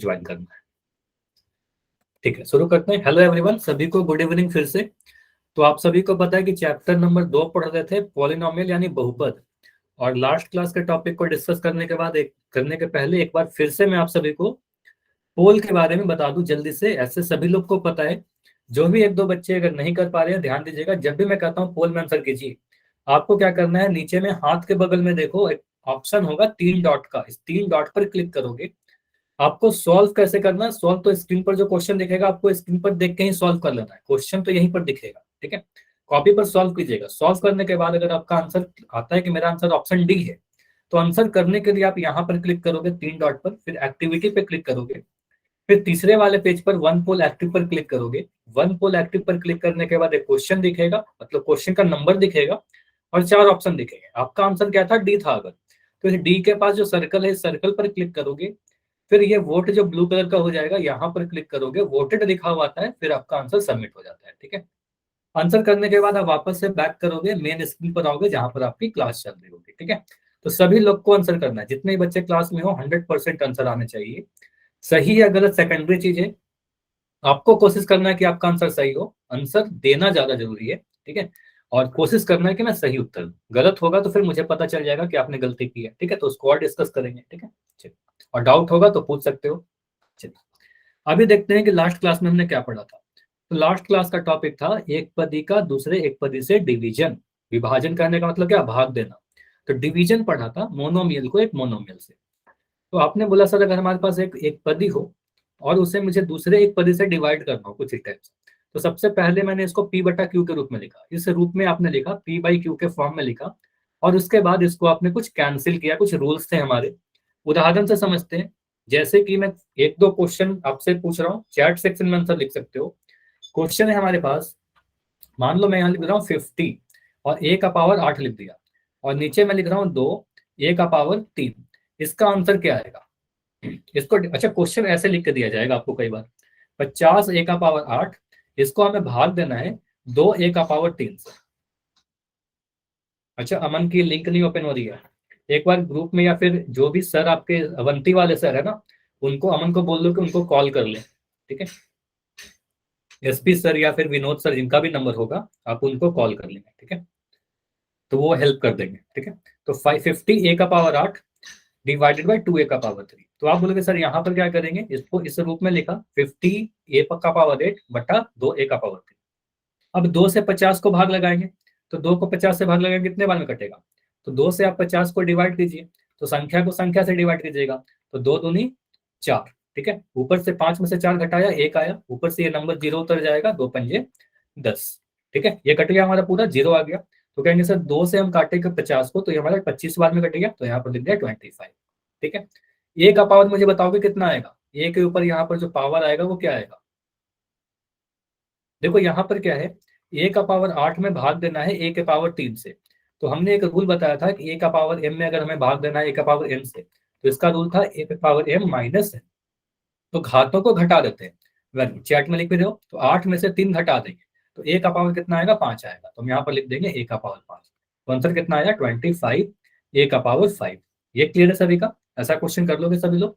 Join करना है। ठीक है, शुरू करते हैं। हेलो एवरीवन, सभी को गुड इवनिंग फिर से। तो आप सभी को पता है कि चैप्टर नंबर 2 पढ़ रहे थे, पॉलिनोमियल यानी बहुपद। और लास्ट क्लास के टॉपिक को डिस्कस करने के बाद करने के पहले एक बार फिर से मैं आप सभी को पोल के बारे में बता दूं जल्दी से। ऐसे सभी लोग को पता है, जो भी एक दो बच्चे अगर नहीं कर पा रहे हैं, ध्यान दीजिएगा। जब भी मैं कहता हूँ पोल में आंसर कीजिए, आपको क्या करना है, नीचे में हाथ के बगल में देखो एक ऑप्शन होगा 3 डॉट का। इस 3 डॉट पर क्लिक करोगे। आपको सॉल्व कैसे करना है, सॉल्व तो स्क्रीन पर जो क्वेश्चन दिखेगा आपको स्क्रीन पर देख के ही सॉल्व कर लेना है। क्वेश्चन तो यहीं पर दिखेगा, ठीक है। कॉपी पर सॉल्व कीजिएगा। सॉल्व करने के बाद अगर आपका आंसर आता है कि मेरा आंसर ऑप्शन डी है, तो आंसर करने के लिए आप यहाँ पर क्लिक करोगे 3 डॉट पर, फिर एक्टिविटी पे क्लिक करोगे, फिर तीसरे वाले पेज पर वन पोल एक्टिव पर क्लिक करोगे। वन पोल एक्टिव पर क्लिक करने के बाद एक क्वेश्चन दिखेगा, मतलब क्वेश्चन का नंबर दिखेगा और 4 ऑप्शन दिखेंगे। आपका आंसर क्या था, डी था। अगर तो इस डी के पास जो सर्कल है, इस सर्कल पर क्लिक करोगे, फिर ये वोट जो ब्लू कलर का हो जाएगा, यहाँ पर क्लिक करोगे, वोटेड लिखा हुआ आता है, फिर आपका आंसर सबमिट हो जाता है। ठीक है, आंसर करने के बाद आप वापस से बैक करोगे, मेन स्क्रीन पर आओगे जहां पर आपकी क्लास चल रही होगी। ठीक है, तो सभी लोग को आंसर करना है, जितने बच्चे क्लास में हो 100% आंसर आने चाहिए। सही या गलत सेकेंडरी चीज है, आपको कोशिश करना है कि आपका आंसर सही हो। आंसर देना ज्यादा जरूरी है, ठीक है। और कोशिश करना है कि मैं सही उत्तर दूं। गलत होगा तो फिर मुझे पता चल जाएगा कि आपने गलती की है, ठीक है। तो उसको और डिस्कस करेंगे, ठीक है। चलिए, और डाउट होगा तो पूछ सकते हो। चलिए, अभी देखते हैं कि लास्ट क्लास में हमने क्या पढ़ा था। तो लास्ट क्लास का टॉपिक था एक पदी का दूसरे एक पदी से डिवीजन। विभाजन करने का मतलब क्या, भाग देना। तो डिवीजन पढ़ा था, मोनोमियल को एक मोनोमियल से। तो आपने बोला सर अगर हमारे पास एक पदी हो और उसे मुझे दूसरे एक पदी से डिवाइड करना हो कुछ इस टाइप से, तो सबसे पहले मैंने इसको पी बटा क्यू के रूप में लिखा। इस रूप में आपने लिखा, पी बाई क्यू के फॉर्म में लिखा। और उसके बाद इसको आपने कुछ कैंसिल किया, कुछ रूल्स थे हमारे। उदाहरण से समझते हैं। जैसे कि मैं एक दो क्वेश्चन आपसे पूछ रहा हूँ, चैट सेक्शन में आंसर लिख सकते हो। क्वेश्चन है हमारे पास, मान लो मैं यहाँ लिख रहा हूँ 50 और ए का पावर 8 लिख दिया, और नीचे मैं लिख रहा हूँ 2 ए का पावर 3। इसका आंसर क्या आएगा? इसको अच्छा, क्वेश्चन ऐसे लिख के दिया जाएगा आपको कई बार, 50 ए का पावर 8, इसको हमें भाग देना है 2 ए का पावर 3 से। अच्छा, अमन की लिंक नहीं ओपन हो रही है, एक बार ग्रुप में या फिर जो भी सर आपके अवंती वाले सर है ना, उनको, अमन को बोल दो कि उनको कॉल कर ले, ठीक है। एसपी सर या फिर विनोद सर, जिनका भी नंबर होगा, आप उनको कॉल कर लेंगे, ठीक है। तो वो हेल्प कर देंगे, ठीक है। तो 550 ए का पावर 8 डिवाइडेड बाई 2 ए का पावर 3। तो आप बोलोगे सर यहाँ पर क्या करेंगे, इसको इस रूप में लिखा 50 ए का पावर 8 बटा 2 ए का पावर 3। अब 2 से 50 को भाग लगाएंगे, तो 2 को 50 से भाग लगाएंगे, कितने बार में कटेगा? तो 2 से आप 50 को डिवाइड कीजिए, तो संख्या को संख्या से डिवाइड कीजिएगा, तो 2 दूनी 4, ठीक है। ऊपर से 5 में से 4 घटाया, 1 आया, ऊपर से ये नंबर 0 उतर जाएगा, 2 पंजे 10, ठीक है। ये कट गया, हमारा पूरा 0 आ गया। तो कहेंगे सर 2 से हम काटेंगे 50 को, तो ये हमारा 25 बार में कट गया, तो यहाँ पर लिख दिया 25, ठीक है। ए का पावर मुझे बताओगे कितना आएगा? ए के ऊपर यहाँ पर जो पावर आएगा वो क्या आएगा? देखो यहाँ पर क्या है, ए का पावर 8 में भाग देना है ए के पावर 3 से। तो हमने एक रूल बताया था कि ए का पावर एम में अगर हमें भाग देना है ए का पावर एम से, तो इसका रूल था ए के पावर एम माइनस एम। तो घातों को घटा देते हैं, वैल्यू चैट में लिख भी दो। तो 8 में से 3 घटा देंगे, तो ए का पावर कितना आएगा? 5 आएगा। तो हम यहाँ पर लिख देंगे ए का पावर 5। तो आंसर कितना आया? 25 ए का पावर 5। ये क्लियर है सभी का? ऐसा क्वेश्चन कर लोगे सभी लोग?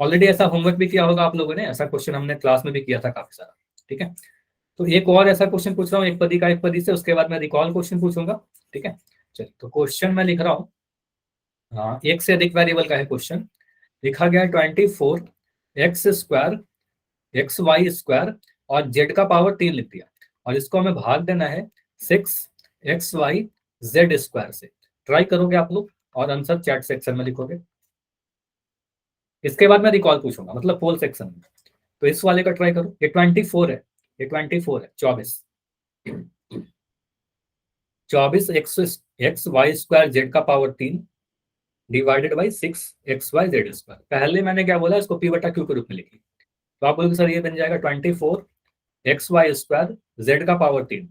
ऑलरेडी ऐसा होमवर्क भी किया होगा आप लोगों ने, ऐसा क्वेश्चन हमने क्लास में भी किया था काफी सारा, ठीक है। तो एक और ऐसा क्वेश्चन पूछ रहा हूँ एक पदी का एक पदी से, उसके बाद मैं रिकॉल क्वेश्चन पूछूंगा, ठीक है। चलिए, तो क्वेश्चन मैं लिख रहा हूँ। हाँ, एक से अधिक वेरिएबल का है क्वेश्चन। लिखा गया है 24 x square x y square और जेड का पावर 3 लिख दिया, और इसको हमें भाग देना है 6 एक्स वाई जेड स्क्वायर से। ट्राई करोगे आप लोग और आंसर चैट सेक्शन में लिखोगे। इसके बाद मैं रिकॉल पूछूंगा, मतलब पोल सेक्शन में। तो इस वाले का ट्राई करो। ये 24 है, ये 24 है, 24 एक्स वाई स्क्वायर जेड का power 3 divided by 6 x y z square. पहले मैंने क्या बोला, इसको पी बटा क्यू के रूप में लिखी। तो आप बोलोगे सर ये बन जाएगा 24 एक्स वाई स्क्वायर जेड का पावर 3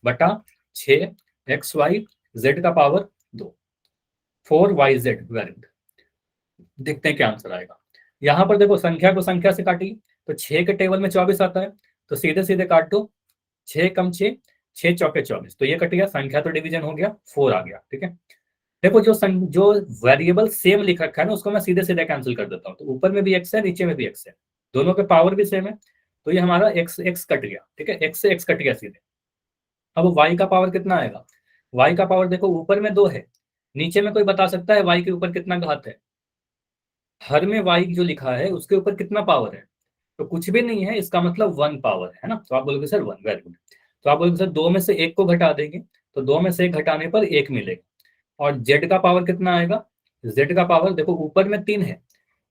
बटा 6 एक्स वाई जेड का power 2, 4 y z. Very good. देखते हैं क्या आंसर आएगा। यहाँ पर देखो, संख्या को संख्या से काटी, तो 6 के टेबल में 24 आता है, तो सीधे सीधे काट दो। 6 कम 6, 6 चौके 24, तो ये कट गया, संख्या तो डिवीजन हो गया, 4 आ गया, ठीक है। देखो जो वेरिएबल सेम लिख रखा है ना, उसको मैं सीधे सीधे कैंसिल कर देता हूँ। तो ऊपर में भी एक्स है, नीचे में भी एक्स है, दोनों के पावर भी सेम है, तो ये हमारा एक्स एक्स कट गया। ठीक है, एक्स से एक्स कट गया सीधे। अब वाई का पावर कितना आएगा? वाई का पावर देखो, ऊपर में 2 है, नीचे में कोई बता सकता है वाई के ऊपर कितना घात है? हर में वाई जो लिखा है उसके ऊपर कितना पावर है? तो कुछ भी नहीं है, इसका मतलब 1 पावर है ना। तो आप बोलोगे सर 1, वेरी गुड। तो आप बोलोगे सर 2 में से 1 को घटा देंगे, तो 2 में से 1 घटाने पर 1 मिलेगा। और जेड का पावर कितना आएगा? जेड का पावर देखो, ऊपर में 3 है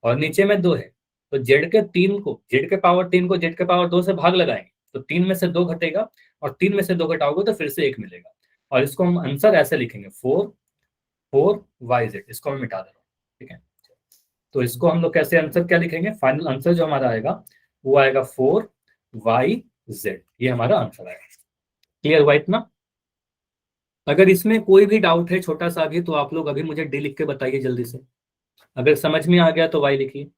और नीचे में 2 है, तो जेड के पावर 3 को जेड के पावर 2 से भाग लगाएंगे, तो 3 में से 2 घटेगा, और 3 में से 2 घटाओगे तो फिर से 1 मिलेगा। और इसको हम आंसर ऐसे लिखेंगे, 4 4 YZ। इसको मैं मिटा दे रहा हूँ। ठीक है, तो इसको हम लोग कैसे आंसर क्या लिखेंगे? फाइनल आंसर जो हमारा आएगा वो आएगा 4 YZ। ये हमारा आंसर आएगा। क्लियर हुआ इतना? अगर इसमें कोई भी डाउट है छोटा सा भी, तो आप लोग अभी मुझे डी लिख के बताइए जल्दी से। अगर समझ में आ गया तो वाई लिखिए,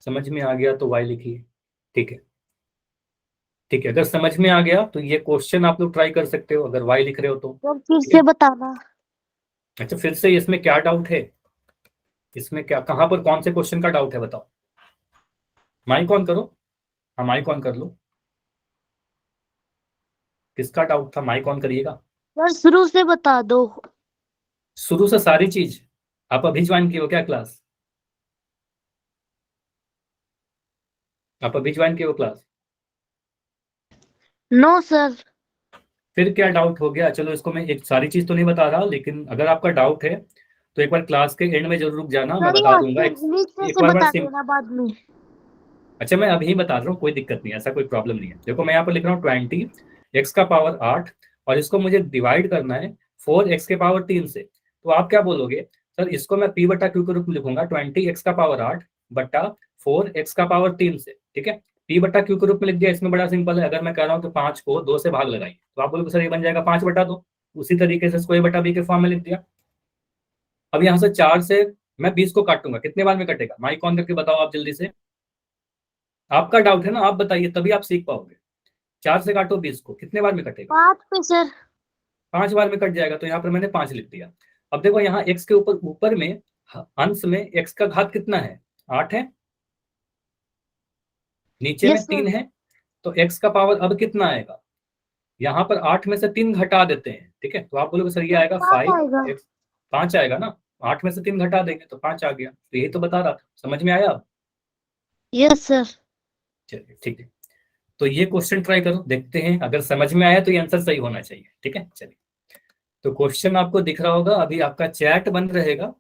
समझ में आ गया तो वाई लिखिए। ठीक है, ठीक है, अगर समझ में आ गया तो ये क्वेश्चन आप लोग ट्राई कर सकते हो, अगर वाई लिख रहे हो तो। सर फिर ठीक है, से बताना। अच्छा फिर से, इसमें क्या डाउट है? इसमें क्या, कहाँ पर कौन से क्वेश्चन का डाउट है बताओ? माइक ऑन करो। हाँ माइक ऑन कर लो। किसका डाउट था? माइक ऑन करिएगा। सर शुरू से बता दो। शुरू से सारी चीज। आप अभी ज्वाइन किए हो क्या क्लास? आप अभी ज्वाइन किए हो क्लास? No sir. फिर क्या डाउट हो गया? चलो इसको मैं एक सारी चीज तो नहीं बता रहा, लेकिन अगर आपका डाउट है तो एक बार क्लास के एंड में जरूर रुक जाना, मैं सर बता ये दूंगा। नीचे एक से बार बता सिम देना बाद में। अच्छा मैं अभी बता रहा हूँ, कोई दिक्कत नहीं है, ऐसा कोई प्रॉब्लम नहीं है। देखो मैं यहाँ पर लिख रहा हूँ 20 एक्स का पावर 8, और इसको मुझे डिवाइड करना है 4 एक्स के पावर 3 से। तो आप क्या बोलोगे? सर इसको मैं पी बटा क्यू के रूप में लिखूंगा, 20 एक्स का पावर 8 बटा 4 एक्स का पावर 3 से। ठीक है, पी बटा क्यू के रूप में लिख दिया। इसमें बड़ा सिंपल है, अगर मैं कह रहा हूँ कि 5 को 2 से भाग लगाइए, तो आप बोलोगे सर ये बन जाएगा 5/2। उसी तरीके से इसको a बटा बी के फॉर्म में लिख दिया। अब यहाँ से 4 से मैं 20 को काटूंगा, कितने बार में कटेगा? माइक ऑन करके बताओ आप जल्दी से। आपका डाउट है ना, आप बताइए, तभी आप सीख पाओगे। 4 से काटो 20 को, कितने बार में कटेगा? 5 पे सर। 5 बार में कट जाएगा, तो यहाँ पर मैंने 5 लिख दिया। अब देखो यहाँ x के ऊपर ऊपर में अंश में x का घात कितना है? 8 है, नीचे में यस 3 सर। है, तो x का पावर अब कितना आएगा? यहाँ पर 8 में से 3 घटा देते हैं। ठीक है, तो आप बोलोगे सर ये सर आएगा 5 आएगा। 5x। 5 आएगा ना, 8 में से 3 घटा देंगे तो 5 आ गया। तो यही तो बता रहा था, समझ में आया अब? Yes sir. चलिए ठीक है, तो ये क्वेश्चन ट्राई करो, देखते हैं अगर समझ में आया तो ये आंसर सही होना चाहिए। ठीक है, चलिए। तो क्वेश्चन आपको दिख रहा होगा, अभी आपका चैट बंद रहेगा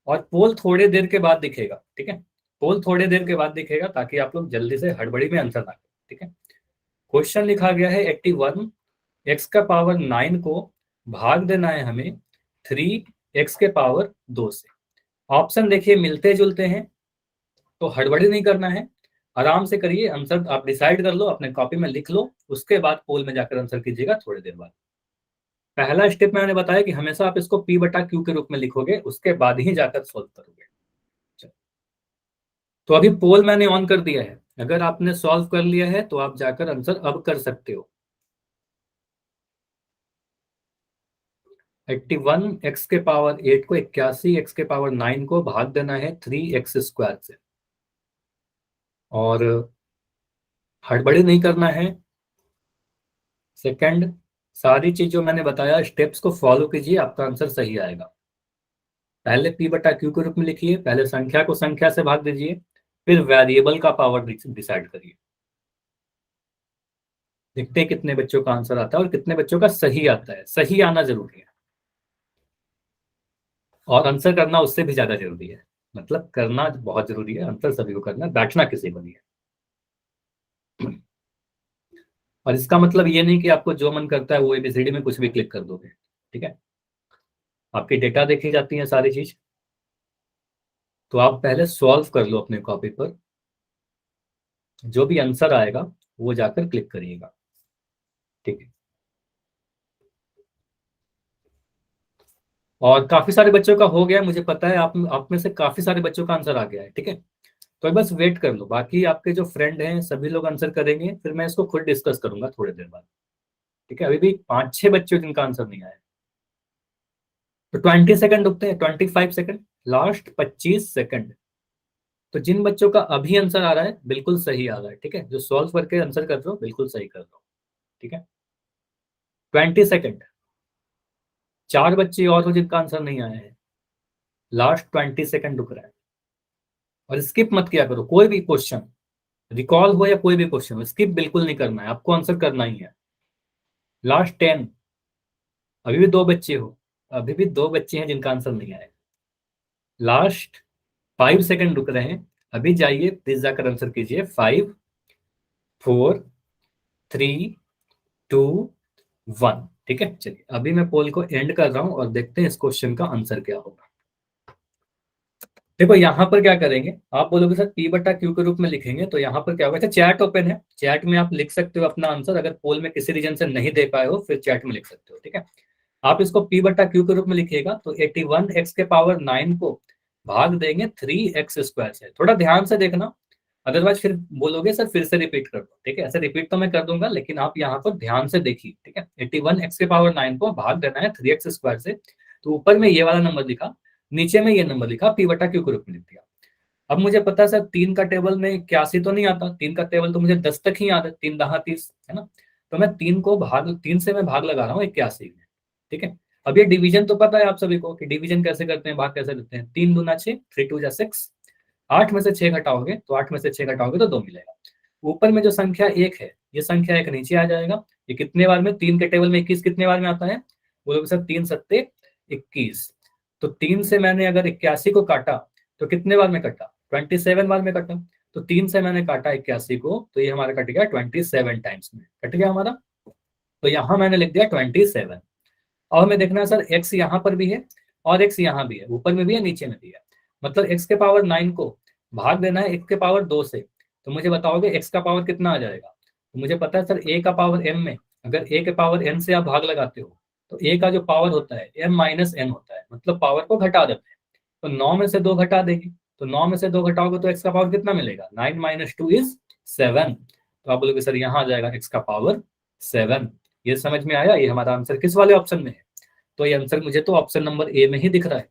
और पोल थोड़े देर के बाद दिखेगा। ठीक है, पोल थोड़े देर के बाद दिखेगा, ताकि आप लोग जल्दी से हड़बड़ी में आंसर ना करें। ठीक है, क्वेश्चन लिखा गया है 81 एक्स का पावर 9 को भाग देना है हमें 3 एक्स के पावर 2 से। ऑप्शन देखिए मिलते जुलते हैं, तो हड़बड़ी नहीं करना है, आराम से करिए। आंसर आप डिसाइड कर लो, अपने कॉपी में लिख लो, उसके बाद पोल में जाकर आंसर कीजिएगा थोड़ी देर बाद। पहला स्टेप मैंने बताया कि हमेशा आप इसको पी बटा क्यू के रूप में लिखोगे, उसके बाद ही जाकर सॉल्व करोगे। चलो, तो अभी पोल मैंने ऑन कर दिया है, अगर आपने सॉल्व कर लिया है तो आप जाकर आंसर अब कर सकते हो। 81 एक्स के पावर 8 को 81 एक्स के पावर 9 को भाग देना है 3x² से, और हड़बड़ी नहीं करना है। सेकंड, सारी चीज जो मैंने बताया स्टेप्स को फॉलो कीजिए, आपका आंसर सही आएगा। पहले पी बटा क्यू के रूप में लिखिए, पहले संख्या को संख्या से भाग दीजिए, फिर वेरिएबल का पावर डिसाइड करिए। देखते हैं कितने बच्चों का आंसर आता है और कितने बच्चों का सही आता है। सही आना जरूरी है, और आंसर करना उससे भी ज्यादा जरूरी है। मतलब करना बहुत जरूरी है, आंसर सभी को करना, बैठना किसी को नहीं है। और इसका मतलब ये नहीं कि आपको जो मन करता है वो एबीसीडी में कुछ भी क्लिक कर दोगे। ठीक है, आपकी डेटा देखी जाती है सारी चीज। तो आप पहले सॉल्व कर लो अपने कॉपी पर, जो भी आंसर आएगा वो जाकर क्लिक करिएगा। ठीक है, और काफी सारे बच्चों का हो गया, मुझे पता है। आप में से काफी सारे बच्चों का आंसर आ गया है। ठीक है, तो बस वेट कर लो, बाकी आपके जो फ्रेंड हैं सभी लोग आंसर करेंगे, फिर मैं इसको खुद डिस्कस करूंगा थोड़ी देर बाद। ठीक है, अभी भी 5-6 बच्चों जिनका आंसर नहीं आया। तो 20 सेकंड रुकते हैं, 25 सेकंड, लास्ट 25 सेकंड। तो जिन बच्चों का अभी आंसर आ रहा है बिल्कुल सही आ रहा है, ठीक है, जो सॉल्व करके आंसर कर रहे हो बिल्कुल सही कर रहे हो, ठीक है। 20 सेकंड, 4 बच्चे और हो जिनका आंसर नहीं आया है, लास्ट 20 सेकंड रुक रहा है। और स्किप मत किया करो, कोई भी क्वेश्चन रिकॉल हो या कोई भी क्वेश्चन हो, स्किप बिल्कुल नहीं करना है, आपको आंसर करना ही है। लास्ट 10, अभी भी 2 बच्चे हो, अभी भी 2 बच्चे हैं जिनका आंसर नहीं आया। लास्ट 5 सेकंड रुक रहे हैं, अभी जाइए प्लीज जाकर आंसर कीजिए। 5 4 3 2 1, ठीक है। चलिए अभी मैं पोल को एंड कर रहा हूं और देखते हैं इस क्वेश्चन का आंसर क्या होगा। देखो यहाँ पर क्या करेंगे, आप बोलोगे सर पी बटा क्यू के रूप में लिखेंगे, तो यहाँ पर क्या होगा, चैट ओपन है, चैट में आप लिख सकते हो अपना आंसर, अगर पोल में किसी रीजन से नहीं दे पाए हो फिर चैट में लिख सकते हो, ठीक है। आप इसको पी बटा क्यू के रूप में लिखिएगा, तो 81 x के पावर 9 को भाग देंगे 3x² से। थोड़ा ध्यान से देखना, अदरवाइज फिर बोलोगे सर फिर से रिपीट कर दो, ठीक है। ऐसे रिपीट तो मैं कर दूंगा, लेकिन आप यहाँ पर ध्यान से देखिए, ठीक है। 81 x के पावर 9 को भाग देना है 3x² से, तो ऊपर में ये वाला नंबर लिखा, नीचे में ये नंबर लिखा, पी बटा क्यू के रूप में लिख दिया। अब मुझे पता है सर 3 का टेबल में 81 तो नहीं आता, 3 का टेबल तो मुझे 10 तक ही याद है, 3 दहा 30, है ना। तो मैं 3 से मैं भाग लगा रहा हूँ 81 में, ठीक है। अब ये डिवीजन तो पता है आप सभी को कि डिवीजन कैसे करते हैं, भाग कैसे लेते हैं। 3 दूना 6, 3 2 जा 6, 8 में से 6 घटाओगे तो 8 में से 6 घटाओगे तो 2 मिलेगा। ऊपर में जो संख्या 1 है, ये संख्या 1 नीचे आ जाएगा। ये कितने बार में, 3 के टेबल में 21 कितने बार में आता है, बोलोगे सर 3 सत्ते 21। तो 3 से मैंने अगर 81 को काटा तो कितने बार में कटा, 27 बार में कटा। तो 3 से मैंने काटा 81 को, तो ये हमारा कट गया 27 टाइम्स में, कट गया हमारा। तो यहाँ मैंने लिख दिया 27। और हमें देखना है सर x यहाँ पर भी है और x यहाँ भी है, ऊपर में भी है नीचे में भी है, मतलब x के पावर 9 को भाग देना है x के पावर 2 से। तो मुझे बताओगे x का पावर कितना आ जाएगा, तो मुझे पता है सर a का पावर m में, अगर a के पावर n से आप भाग लगाते हो तो a का जो पावर होता है m माइनस n होता है, मतलब पावर को घटा देते हैं। तो 9 में से 2 घटा देगी, तो 9 में से 2 घटाओगे तो x का पावर कितना मिलेगा, 9 माइनस 2 इज 7। तो आप बोलोगे सर यहाँ आ जाएगा x का पावर 7। ये समझ में आया, ये हमारा आंसर किस वाले ऑप्शन में है। तो ये आंसर मुझे तो ऑप्शन नंबर ए में ही दिख रहा है,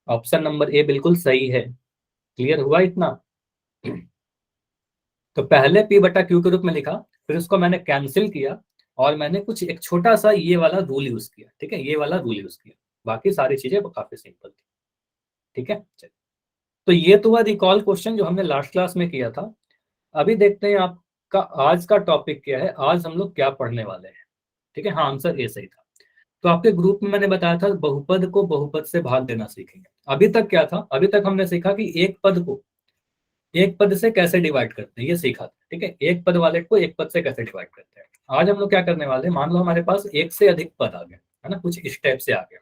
ऑप्शन नंबर ए बिल्कुल सही है। क्लियर हुआ इतना। तो पहले पी बटा क्यू के रूप में लिखा, फिर उसको मैंने कैंसिल किया और मैंने कुछ एक छोटा सा ये वाला रूल यूज किया, ठीक है, ये वाला रूल यूज किया, बाकी सारी चीजें काफी सिंपल थी, ठीक है। चलिए, तो ये तो हुआ रिकॉल क्वेश्चन जो हमने लास्ट क्लास में किया था। अभी देखते हैं आपका आज का टॉपिक क्या है, आज हम लोग क्या पढ़ने वाले हैं, ठीक है। हाँ, आंसर ए सही था। तो आपके ग्रुप में मैंने बताया था बहुपद को बहुपद से भाग देना सीखेंगे। अभी तक क्या था, अभी तक हमने सीखा कि एक पद को एक पद से कैसे डिवाइड करते हैं, ये सीखा था, ठीक है। एक पद वाले को एक पद से कैसे डिवाइड करते हैं। आज हम लोग क्या करने वाले हैं, मान लो हमारे पास एक से अधिक पद आ गए, है ना, कुछ इस टाइप से आ गया,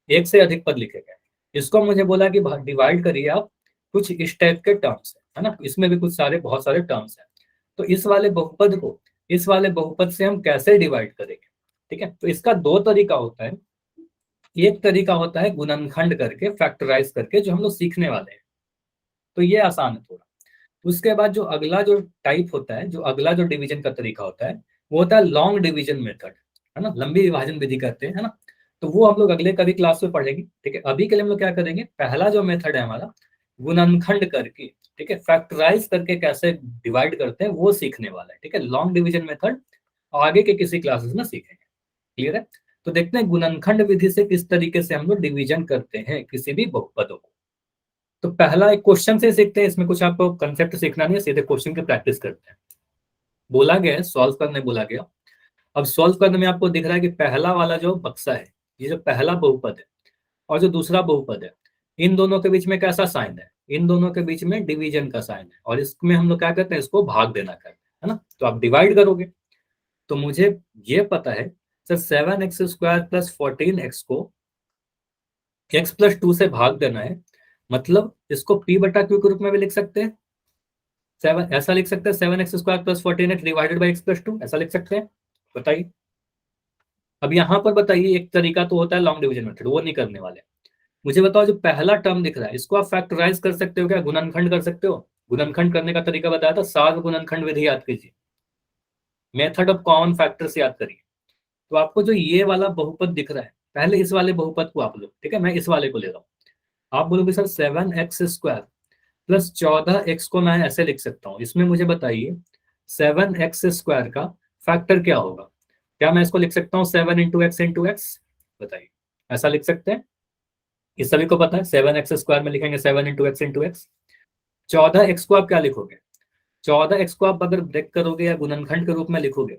एक से अधिक पद लिखे गए, इसको मुझे बोला कि डिवाइड करिए आप कुछ इस टाइप के टर्म्स है ना, इसमें भी कुछ सारे बहुत सारे टर्म्स हैं। तो इस वाले बहुपद को इस वाले बहुपद से हम कैसे डिवाइड करेंगे, ठीक है। तो इसका 2 तरीका होता है। एक तरीका होता है गुणनखंड करके, फैक्टराइज करके, जो हम लोग सीखने वाले हैं, तो ये आसान है थोड़ा। उसके बाद जो अगला जो टाइप होता है, जो अगला जो डिवीजन का तरीका होता है, वो होता है लॉन्ग डिवीजन मेथड, है ना, लंबी विभाजन विधि करते हैं, है ना। तो वो हम लोग अगले कभी क्लास में पढ़ेंगे, ठीक है। अभी के लिए हम लोग क्या करेंगे, पहला जो मेथड है हमारा गुणनखंड करके, ठीक है, फैक्टराइज करके कैसे डिवाइड करते हैं वो सीखने वाला है, ठीक है। लॉन्ग डिवीजन मेथड आगे के किसी क्लासेस में सीखेंगे। क्लियर है। तो देखते हैं गुणनखंड विधि से किस तरीके से हम लोग डिवीजन करते हैं किसी भी बहुपदों को। तो पहला एक क्वेश्चन से सीखते हैं, इसमें कुछ आपको कंसेप्ट सीखना नहीं है, सीधे क्वेश्चन की प्रैक्टिस करते हैं। बोला गया है सॉल्व करने, बोला गया। अब सॉल्व करने में आपको दिख रहा है कि पहला वाला जो बक्सा है, ये जो पहला बहुपद है और जो दूसरा बहुपद है, इन दोनों के बीच में कैसा साइन है, इन दोनों के बीच में डिवीजन का साइन है, और इसमें हम लोग क्या करते हैं, इसको भाग देना करते हैं, है ना। तो आप डिवाइड करोगे, तो मुझे ये पता है सर 7x² प्लस 14x को x प्लस 2 से भाग देना है, मतलब इसको p बटा क्यू के रूप में भी लिख सकते हैं। 7 ऐसा लिख सकते हैं, 7x² plus 14x divided by x plus 2, ऐसा लिख सकते हैं। बताइए। अब यहाँ पर बताइए, एक तरीका तो होता है लॉन्ग डिवीजन मेथड, वो नहीं करने वाले। मुझे बताओ जो पहला टर्म दिख रहा है, इसको आप फैक्टराइज कर सकते हो क्या, गुणनखंड कर सकते हो। गुणनखंड करने का तरीका बताया था, सार्व गुणनखंड विधि याद कीजिए, मेथड ऑफ कॉमन फैक्टर से याद करिए। तो आपको जो ये वाला बहुपद दिख रहा है, पहले इस वाले बहुपद को आप लो, ठीक है, मैं इस वाले को ले रहा हूँ। आप बोलोगे सर 7x² प्लस 14x को मैं ऐसे लिख सकता हूँ, इसमें मुझे बताइए 7x² का फैक्टर क्या होगा? क्या मैं इसको लिख सकता हूँ 7 इंटू एक्स इंटू एक्स? बताइए, ऐसा लिख सकते हैं? इस सभी को पता है 7x² में लिखेंगे 7 into x into x. 14x को आप क्या लिखोगे? 14x को आप अगर ब्रेक करोगे या गुणनखंड के रूप में लिखोगे,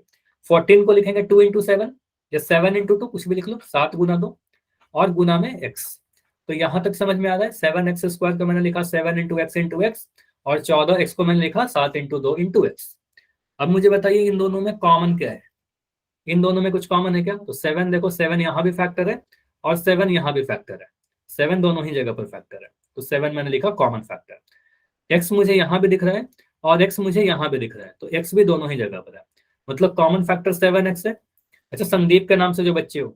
14 को लिखेंगे 2 इंटू 7 या 7 इंटू 2, कुछ भी लिख लो, 7 गुना 2 और गुना में x। तो यहां तक समझ में आ रहा है? 7x² को मैंने लिखा 7 इंटू एक्स इंटू एक्स और 14x को मैंने लिखा 7 इंटू 2 इंटू एक्स। अब मुझे बताइए इन दोनों में कॉमन क्या है? इन दोनों में कुछ कॉमन है क्या? तो 7 देखो, 7 यहाँ भी फैक्टर है और 7 यहाँ भी फैक्टर है, 7 दोनों ही जगह पर फैक्टर है, तो 7 मैंने लिखा कॉमन फैक्टर। x मुझे यहाँ भी दिख रहा है और x मुझे यहाँ भी दिख रहा है, तो x भी दोनों ही जगह पर है, मतलब कॉमन फैक्टर 7x है। अच्छा, संदीप के नाम से जो बच्चे हो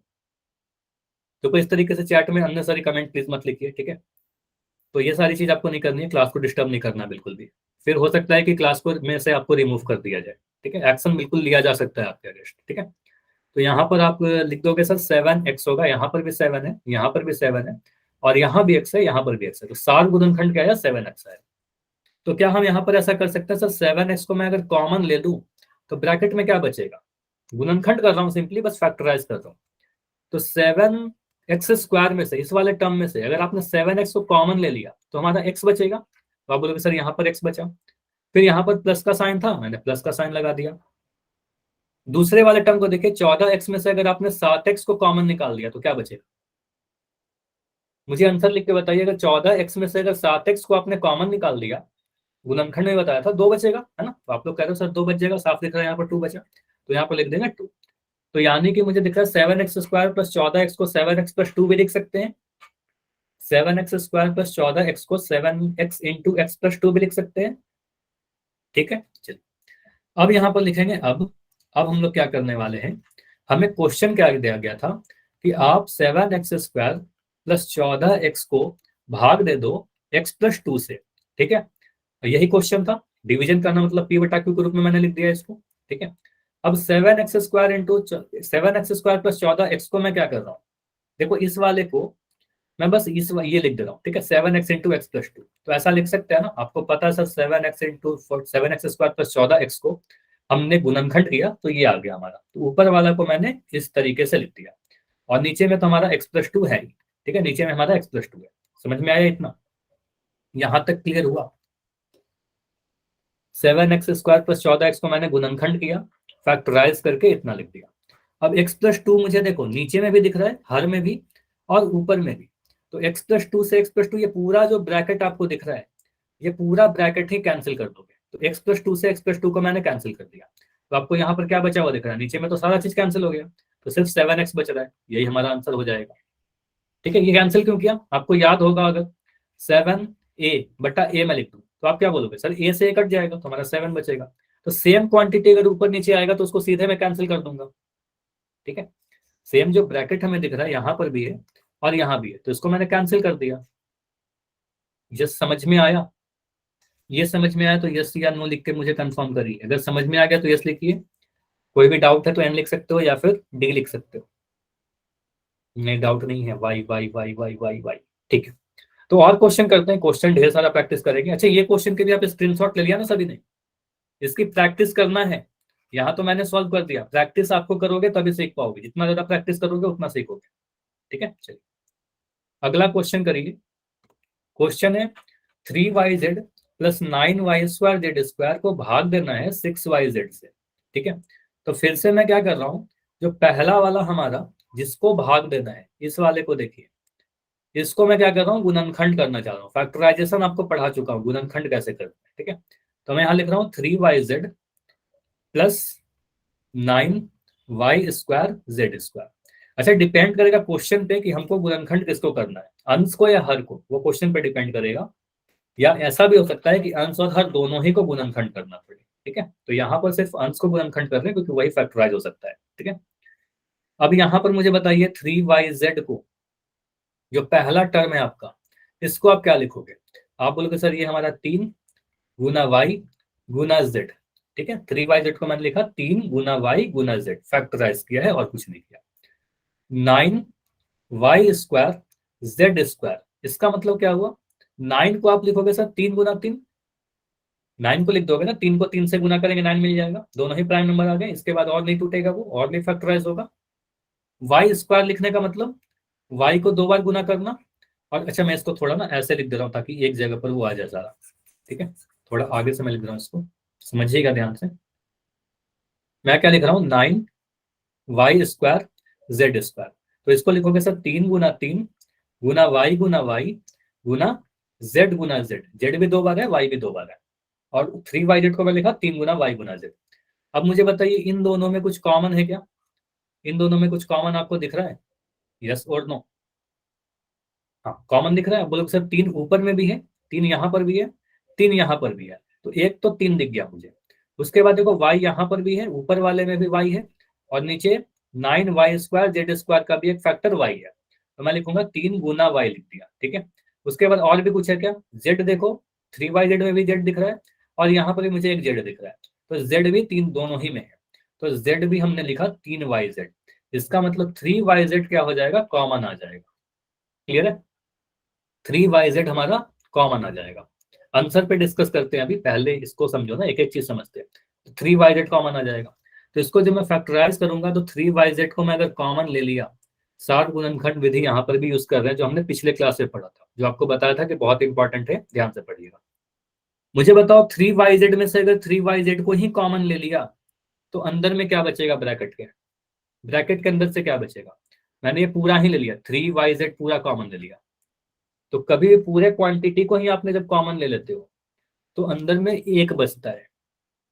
तो कोई इस तरीके से चैट में अननेसेसरी कमेंट प्लीज मत लिखिए, ठीक है? तो ये सारी चीज आपको नहीं करनी है, क्लास को डिस्टर्ब नहीं करना बिल्कुल भी, फिर हो सकता है कि क्लास को में से आपको रिमूव कर दिया जाए, ठीक है? एक्शन बिल्कुल लिया जा सकता है आपके अगेंस्ट, ठीक है? तो यहाँ पर आप लिख दोगे सर 7x होगा, यहाँ पर भी 7 है, यहाँ पर भी 7 है और यहाँ भी x है, यहाँ पर भी x है, तो 7 गुणनखंड क्या है? 7x है। तो क्या हम यहाँ पर ऐसा कर सकते हैं सर 7x को मैं अगर कॉमन ले लूं तो ब्रैकेट में क्या बचेगा? गुणनखंड कर रहा हूँ सिंपली, बस फैक्टराइज कर रहा हूँ। तो 7x² में से, इस वाले टर्म में से अगर आपने 7x को कॉमन ले लिया तो हमारा x बचेगा। तो आप बोलोगे सर यहाँ पर x बचा, फिर यहाँ पर प्लस का साइन था, मैंने प्लस का साइन लगा दिया। दूसरे वाले टर्म को देखिए, 14x में से अगर आपने 7x को कॉमन निकाल दिया तो क्या बचेगा? मुझे आंसर लिख के बताइए, अगर 14x में से अगर 7x को आपने कॉमन निकाल दिया, गुणनखंड में बताया था 2 बचेगा, है ना? तो आप लोग कह रहे हो सर 2 बच जाएगा, साफ दिख रहा है यहाँ पर 2 बचा, तो यहाँ पर लिख देंगे 2। तो यानी कि मुझे दिख रहा है 7x² प्लस 14x को 7x प्लस 2 भी लिख सकते हैं, 7x² प्लस 14x को 7x इंटू एक्स प्लस 2 भी लिख सकते हैं, ठीक है? चलिए अब यहाँ पर लिखेंगे, अब हम लोग क्या करने वाले हैं, हमें क्वेश्चन क्या दिया गया था कि आप 7x² प्लस 14x को भाग दे दो x प्लस 2 से, ठीक है? यही क्वेश्चन था, डिवीजन करना मतलब p बटा q के रूप में मैंने लिख दिया इसको, ठीक है? अब 7x² into 7x² plus 14x को मैं क्या कर रहा हूँ, देखो इस वाले को मैं बस ये लिख दे रहा हूँ, ठीक है? 7x इंटू एक्स प्लस 2, तो ऐसा लिख सकते हैं ना? आपको पता है sir 7x into 7x² plus 14x को हमने गुणनखंड किया तो ये आ गया हमारा, तो ऊपर वाला को मैंने इस तरीके से लिख दिया और नीचे में तो हमारा x प्लस 2 है ही, ठीक है? नीचे में हमारा x प्लस 2 है। समझ में आया इतना? यहां तक क्लियर हुआ? 7x² प्लस 14x को मैंने गुणनखंड किया, फैक्टराइज करके इतना लिख दिया। अब x प्लस 2 मुझे देखो नीचे में भी दिख रहा है, हर में भी और ऊपर में भी, तो x प्लस 2 से x प्लस 2 ये पूरा जो ब्रैकेट आपको दिख रहा है, ये पूरा ब्रैकेट ही कैंसिल कर दोगे, तो x प्लस 2 से x प्लस 2 को मैंने कैंसिल कर दिया, तो आपको यहाँ पर क्या बचा हुआ दिख रहा है? नीचे में तो सारा चीज कैंसिल हो गया, तो सिर्फ 7x बच रहा है, यही हमारा आंसर हो जाएगा, ठीक है? ये कैंसिल क्यों किया? आपको याद होगा, अगर 7a/a मैं लिख दूं तो आप क्या बोलोगे? सर a से a कट जाएगा तो हमारा 7 बचेगा, तो सेम क्वांटिटी अगर ऊपर नीचे आएगा तो उसको सीधे मैं कैंसिल कर दूंगा, ठीक है? सेम जो ब्रैकेट हमें दिख रहा है यहाँ पर भी है और यहाँ भी है, तो इसको मैंने कैंसिल कर दिया। जस्ट समझ में आया? ये समझ में आया तो यस या नो लिख के मुझे कंफर्म करिए, अगर समझ में आ गया तो यस लिखिए, कोई भी डाउट है तो एन लिख सकते हो या फिर डी लिख सकते हो। नहीं, डाउट नहीं है, y y y y y y, ठीक है? तो और क्वेश्चन करते हैं, क्वेश्चन ढेर सारा प्रैक्टिस करेंगे। अच्छा, ये क्वेश्चन के भी आप स्क्रीनशॉट ले लिया ना सभी ने? इसकी प्रैक्टिस करना है, यहाँ तो मैंने सॉल्व कर दिया, प्रैक्टिस आपको करोगे तभी सीख पाओगे, जितना ज्यादा प्रैक्टिस करोगे उतना सीखोगे, ठीक है? चलिए अगला क्वेश्चन करिए। क्वेश्चन है 3yz प्लस 9y² को भाग देना है 6yz से, ठीक है? तो फिर से मैं क्या कर रहा हूँ, जो पहला वाला हमारा जिसको भाग देना है, इस वाले को देखिए, इसको मैं क्या कर रहा हूँ, गुणनखंड करना चाह रहा हूँ। फैक्टराइजेशन आपको पढ़ा चुका हूँ, गुणनखंड कैसे करना है, ठीक है? तो मैं यहाँ लिख रहा हूँ 3yz प्लस 9y²z²। अच्छा, डिपेंड करेगा क्वेश्चन पे कि हमको गुणनखंड किसको करना है, अंश को या हर को, वो क्वेश्चन पे डिपेंड करेगा। या ऐसा भी हो सकता है कि अंश और हर दोनों ही को गुणनखंड करना पड़े, ठीक है? तो यहाँ पर सिर्फ अंश को गुणनखंड कर रहे हैं क्योंकि वही फैक्टराइज हो सकता है, ठीक है? अब यहाँ पर मुझे बताइए 3yz को, जो पहला टर्म है आपका, इसको आप क्या लिखोगे? आप बोलोगे सर ये हमारा 3 गुना y गुना z, ठीक है? 3yz को मैंने लिखा 3 गुना y गुना z, फैक्टराइज किया है और कुछ नहीं किया। 9 वाई स्क्वायर जेड स्क्वायर, इसका मतलब क्या हुआ, 9 को आप लिखोगे सर 3 गुना 3, 9 को लिख दोगे ना, 3 को 3 से गुना करेंगे 9 मिल जाएगा, दोनों ही प्राइम नंबर आ गए, इसके बाद और नहीं टूटेगा वो, और नहीं फैक्टराइज होगा। वाई स्क्वायर लिखने का मतलब वाई को 2 बार गुना करना, और अच्छा मैं इसको थोड़ा ना ऐसे लिख दे रहा हूँ ताकि एक जगह पर वो आ जाए सारा, ठीक है, थोड़ा आगे से मैं लिख रहा हूँ इसको, समझिएगा ध्यान से। मैं क्या लिख रहा हूँ, 9 वाई स्क्वायर जेड स्क्वायर, तो इसको लिखोगे सर 3 गुना 3 गुना वाई गुना जेड, जेड भी 2 बार है, वाई भी 2 बार है, और 3 वाई जेड को मैं लिखा 3 गुना वाई गुना जेड। अब मुझे बताइए इन दोनों में कुछ कॉमन है क्या, इन दोनों में कुछ कॉमन आपको दिख रहा है, यस और नो? हाँ कॉमन दिख रहा है, बोलो सर 3 ऊपर में भी है, 3 यहाँ पर भी है, 3 यहाँ पर भी है, तो एक तो 3 दिख गया मुझे। उसके बाद देखो वाई यहाँ पर भी है, ऊपर वाले में भी वाई है, और नीचे 9 वाई स्क्वायर जेड स्क्वायर का भी एक फैक्टर वाई है, तो मैं लिखूंगा 3 गुना वाई लिख दिया, ठीक है। उसके बाद और भी कुछ है क्या, जेड देखो, 3 वाई जेड में भी जेड दिख रहा है, और यहाँ पर भी मुझे एक जेड दिख रहा है, तो जेड भी 3 दोनों ही में है, तो जेड भी हमने लिखा 3 वाई जेड, इसका मतलब 3 वाई जेड क्या हो जाएगा, कॉमन आ जाएगा। क्लियर है, 3 वाई जेड हमारा कॉमन आ जाएगा। आंसर पे डिस्कस करते हैं, अभी पहले इसको समझो ना, एक एक चीज समझते हैं। तो 3 वाई जेड कॉमन आ जाएगा, तो इसको जब मैं फैक्टराइज करूंगा तो 3 वाई जेड को मैं अगर कॉमन ले लिया, 60 गुणनखंड विधि यहाँ पर भी यूज कर रहे हैं, जो हमने पिछले क्लास में पढ़ा था, जो आपको बताया था कि बहुत इंपॉर्टेंट है, ध्यान से पढ़िएगा। मुझे बताओ 3 वाई जेड में से अगर 3 वाई जेड को ही कॉमन ले लिया तो अंदर में क्या बचेगा, ब्रैकेट के, ब्रैकेट के अंदर से क्या बचेगा, मैंने ये पूरा ही ले लिया, 3 वाई जेड पूरा कॉमन ले लिया, तो कभी भी पूरे क्वांटिटी को ही आपने जब कॉमन ले लेते हो तो अंदर में एक बचता है,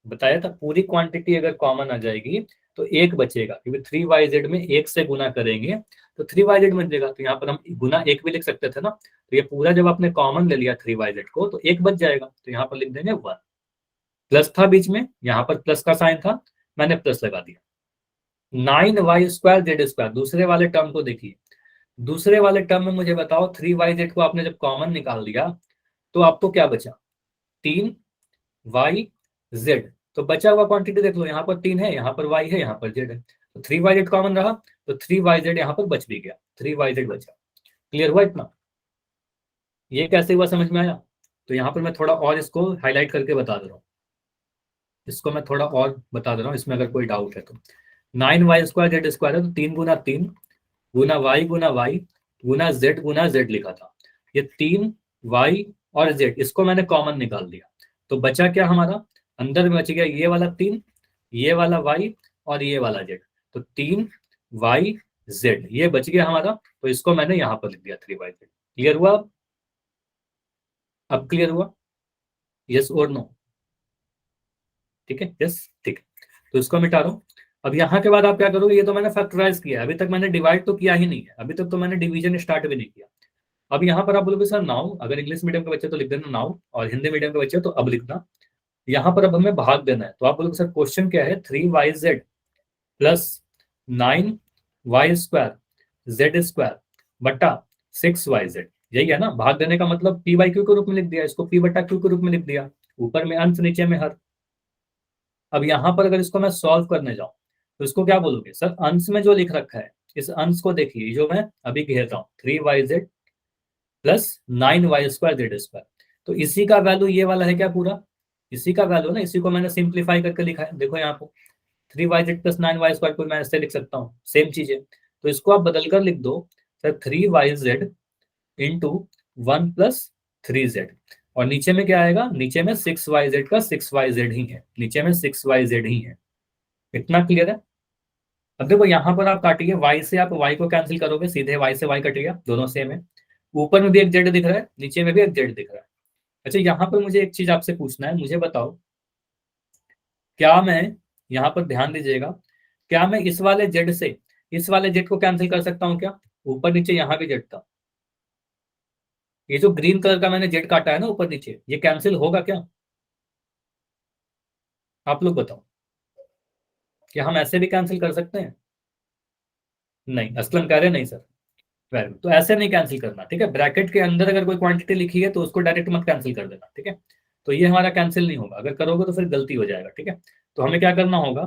बताया था पूरी क्वांटिटी अगर कॉमन आ जाएगी तो एक बचेगा, क्योंकि 3 वाई जेड में एक से गुना करेंगे तो 3 वाई जेड बन जाएगा, तो यहाँ पर हम गुना एक भी लिख सकते थे ना, तो ये पूरा जब आपने कॉमन ले लिया 3 वाई जेड को तो एक बच जाएगा, तो यहाँ पर लिख देंगे 1, प्लस था बीच में, यहाँ पर प्लस का साइन था, मैंने प्लस लगा दिया। 9 वाई स्क्वायर जेड स्क्वायर, दूसरे वाले टर्म को देखिए, दूसरे वाले टर्म में मुझे बताओ 3 वाई जेड को आपने जब कॉमन निकाल दिया तो आपको क्या बचा, 3 वाई जेड, तो बचा हुआ क्वांटिटी देख लो, यहाँ पर 3 है, यहाँ पर वाई है, यहाँ पर जेड है, तो 3 वाई जेड कॉमन रहा, तो 3 वाई जेड यहाँ पर बच भी गया, 3 वाई जेड बचा। क्लियर हुआ इतना, ये कैसे हुआ समझ में आया? तो यहाँ पर मैं थोड़ा और इसको हाईलाइट करके बता दे रहा हूँ, इसको मैं थोड़ा और बता दे रहा हूँ, इसमें अगर कोई डाउट है तो 9 वाई स्क्वायर जेड स्क्वायर है, तो 3 गुना 3 गुना वाई गुना जेड लिखा था, ये 3 वाई और जेड इसको मैंने कॉमन निकाल दिया, तो बचा क्या हमारा, अंदर में बच गया ये वाला 3, ये वाला वाई और ये वाला जेड, तो 3 वाई जेड ये बच गया हमारा, तो इसको मैंने यहाँ पर लिख दिया 3 वाई जेड। क्लियर हुआ, अब क्लियर हुआ, यस और नो? ठीक है, यस ठीक है, तो इसको मिटा रहा हूँ। अब यहाँ के बाद आप क्या करोगे, ये तो मैंने फैक्टराइज किया, अभी तक मैंने डिवाइड तो किया ही नहीं है, अभी तक तो मैंने डिवीजन स्टार्ट भी नहीं किया। अब यहाँ पर आप बोलोगे सर नाउ, अगर इंग्लिश मीडियम के बच्चे तो लिख देना नाउ, और हिंदी मीडियम के बच्चे तो अब लिखना। यहाँ पर अब हमें भाग देना है, तो आप बोलोगे सर क्वेश्चन क्या है, 3 y z plus 9 y square z square बटा 6 वाई जेड, यही है ना, भाग देने का मतलब पी बाई क्यू के रूप में लिख दिया, इसको पी बटा क्यू के रूप में लिख दिया, ऊपर में अंश नीचे में हर। अब यहाँ पर अगर इसको मैं सॉल्व करने जाऊं तो इसको क्या बोलोगे, सर अंश में जो लिख रखा है इस अंश को देखिए, जो मैं अभी घेर रहा हूँ 3 y z plus 9 y square z square, तो इसी का वैल्यू ये वाला है क्या पूरा, इसी का वैल्यू ना, इसी को मैंने सिंप्लीफाई करके लिखा है, देखो यहाँ पर 3 y z plus 9 y square को मैं ऐसे लिख सकता हूँ, सेम चीज है, तो इसको आप बदल कर लिख दो sir 3 y z into 1 plus 3 z, और नीचे में क्या आएगा, नीचे में 6 वाई जेड का 6 वाई जेड ही है, नीचे में 6 वाई जेड ही है। इतना क्लियर है? अब देखो यहाँ पर आप काटिए, y से आप y को कैंसिल करोगे, सीधे y से y कटेगा, दोनों सेम है, ऊपर में भी एक जेड दिख रहा है, नीचे में भी एक जेड दिख रहा है। अच्छा यहाँ पर मुझे एक चीज आपसे पूछना है, मुझे बताओ क्या मैं, यहाँ पर ध्यान दीजिएगा, क्या मैं इस वाले जेड से इस वाले जेड को कैंसिल कर सकता हूँ क्या, ऊपर नीचे यहाँ भी जेड था, ये जो ग्रीन कलर का मैंने जेड काटा है ना ऊपर नीचे, ये कैंसिल होगा क्या, आप लोग बताओ, क्या हम ऐसे भी कैंसिल कर सकते हैं? नहीं, असलन कह रहे नहीं सर, वेरी गुड, तो ऐसे नहीं कैंसिल करना, ठीक है, ब्रैकेट के अंदर अगर कोई क्वांटिटी लिखी है तो उसको डायरेक्ट मत कैंसिल कर देना, ठीक है, तो ये हमारा कैंसिल नहीं होगा, अगर करोगे तो फिर गलती हो जाएगा, ठीक है। तो हमें क्या करना होगा,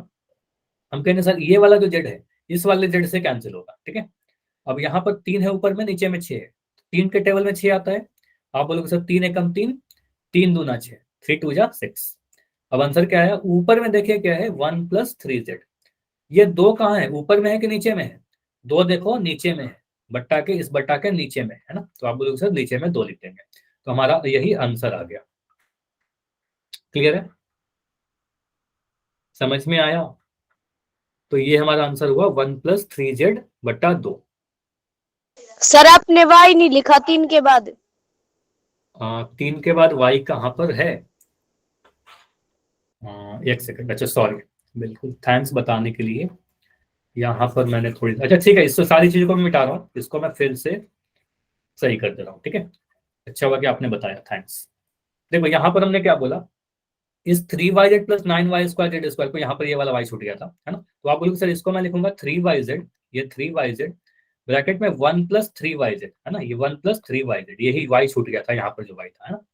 हम कहेंगे सर ये वाला जो जेड है इस वाले जेड से कैंसिल होगा, ठीक है, अब यहाँ पर 3 है ऊपर में, नीचे में 6 है, 3 के टेबल में 6 आता है। आप बोलोगे सर 3 एकम 3, 3 दूना 6, 3 2 जा 6। अब आंसर क्या है, ऊपर में देखिए क्या है 1 + 3z। ये 2 कहाँ है, ऊपर में है कि नीचे में है? 2 देखो नीचे में है, बट्टा के इस बट्टा के नीचे में है ना, तो आप बोलोगे सर नीचे में 2 लिख देंगे, तो हमारा यही आंसर आ गया। क्लियर है, समझ में आया? तो ये हमारा आंसर हुआ 1 + 3z बट्टा 2। सर आपने वाई नहीं लिखा 3 के बाद। 3 के बाद y कहाँ पर है? एक सेकंड, अच्छा सॉरी, बिल्कुल थैंक्स बताने के लिए। यहाँ पर मैंने थोड़ी, अच्छा ठीक है, इससे सारी चीजों को मैं मिटा रहा हूँ, इसको मैं फिर से सही कर दे रहा हूँ, ठीक है। अच्छा हुआ कि आपने बताया, थैंक्स। देखो यहाँ पर हमने क्या बोला, इस 3yz + 9y² z² को यहाँ पर ये वाला y छूट गया था, है ना, तो आप बोलोगे सर इसको मैं लिखूंगा 3yz, ये 3yz ब्रैकेट में 1 + 3yz, है ना, ये 1 + 3yz, यही y छूट गया था यहाँ पर जो y था, है ना।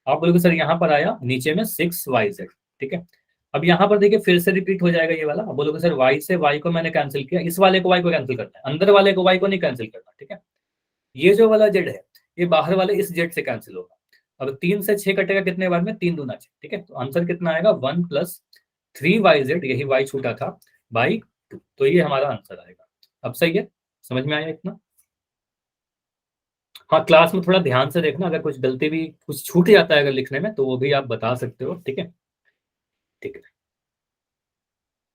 आप बोलोगे सर यहाँ पर आया नीचे में 6yz, ठीक है। अब यहाँ पर देखिए फिर से रिपीट हो जाएगा ये वाला। अब बोलोगे सर y से y को मैंने कैंसिल किया, इस वाले को y को कैंसिल करना है, अंदर वाले को y को नहीं कैंसिल करना, ठीक है। ये जो वाला z है ये बाहर वाले इस z से कैंसिल होगा। अब 3 से 6 कटेगा कितने बार में, 3 दूना 6, ठीक है, तो आंसर कितना आएगा 1 + 3yz, यही y छूटा था बाई 2, तो ये हमारा आंसर आएगा। अब सही है, समझ में आया इतना? हाँ, क्लास में थोड़ा ध्यान से देखना, अगर कुछ गलती भी कुछ छूट जाता है अगर लिखने में तो वो भी आप बता सकते हो, ठीक है। ठीक है,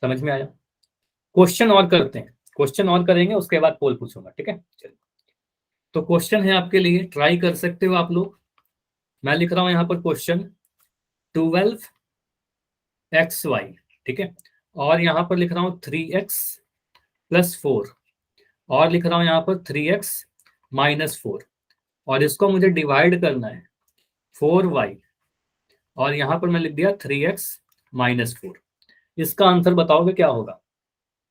समझ में आया? क्वेश्चन और करते हैं, क्वेश्चन और करेंगे उसके बाद पोल पूछूंगा, ठीक है। चलिए, तो क्वेश्चन है आपके लिए, ट्राई कर सकते हो आप लोग। मैं लिख रहा हूं यहाँ पर क्वेश्चन 12xy, ठीक है, और यहाँ पर लिख रहा हूँ 3x + 4, और लिख रहा हूँ यहाँ पर 3x - 4, और इसको मुझे डिवाइड करना है 4y, और यहाँ पर मैं लिख दिया 3x - 4। इसका आंसर बताओगे क्या होगा?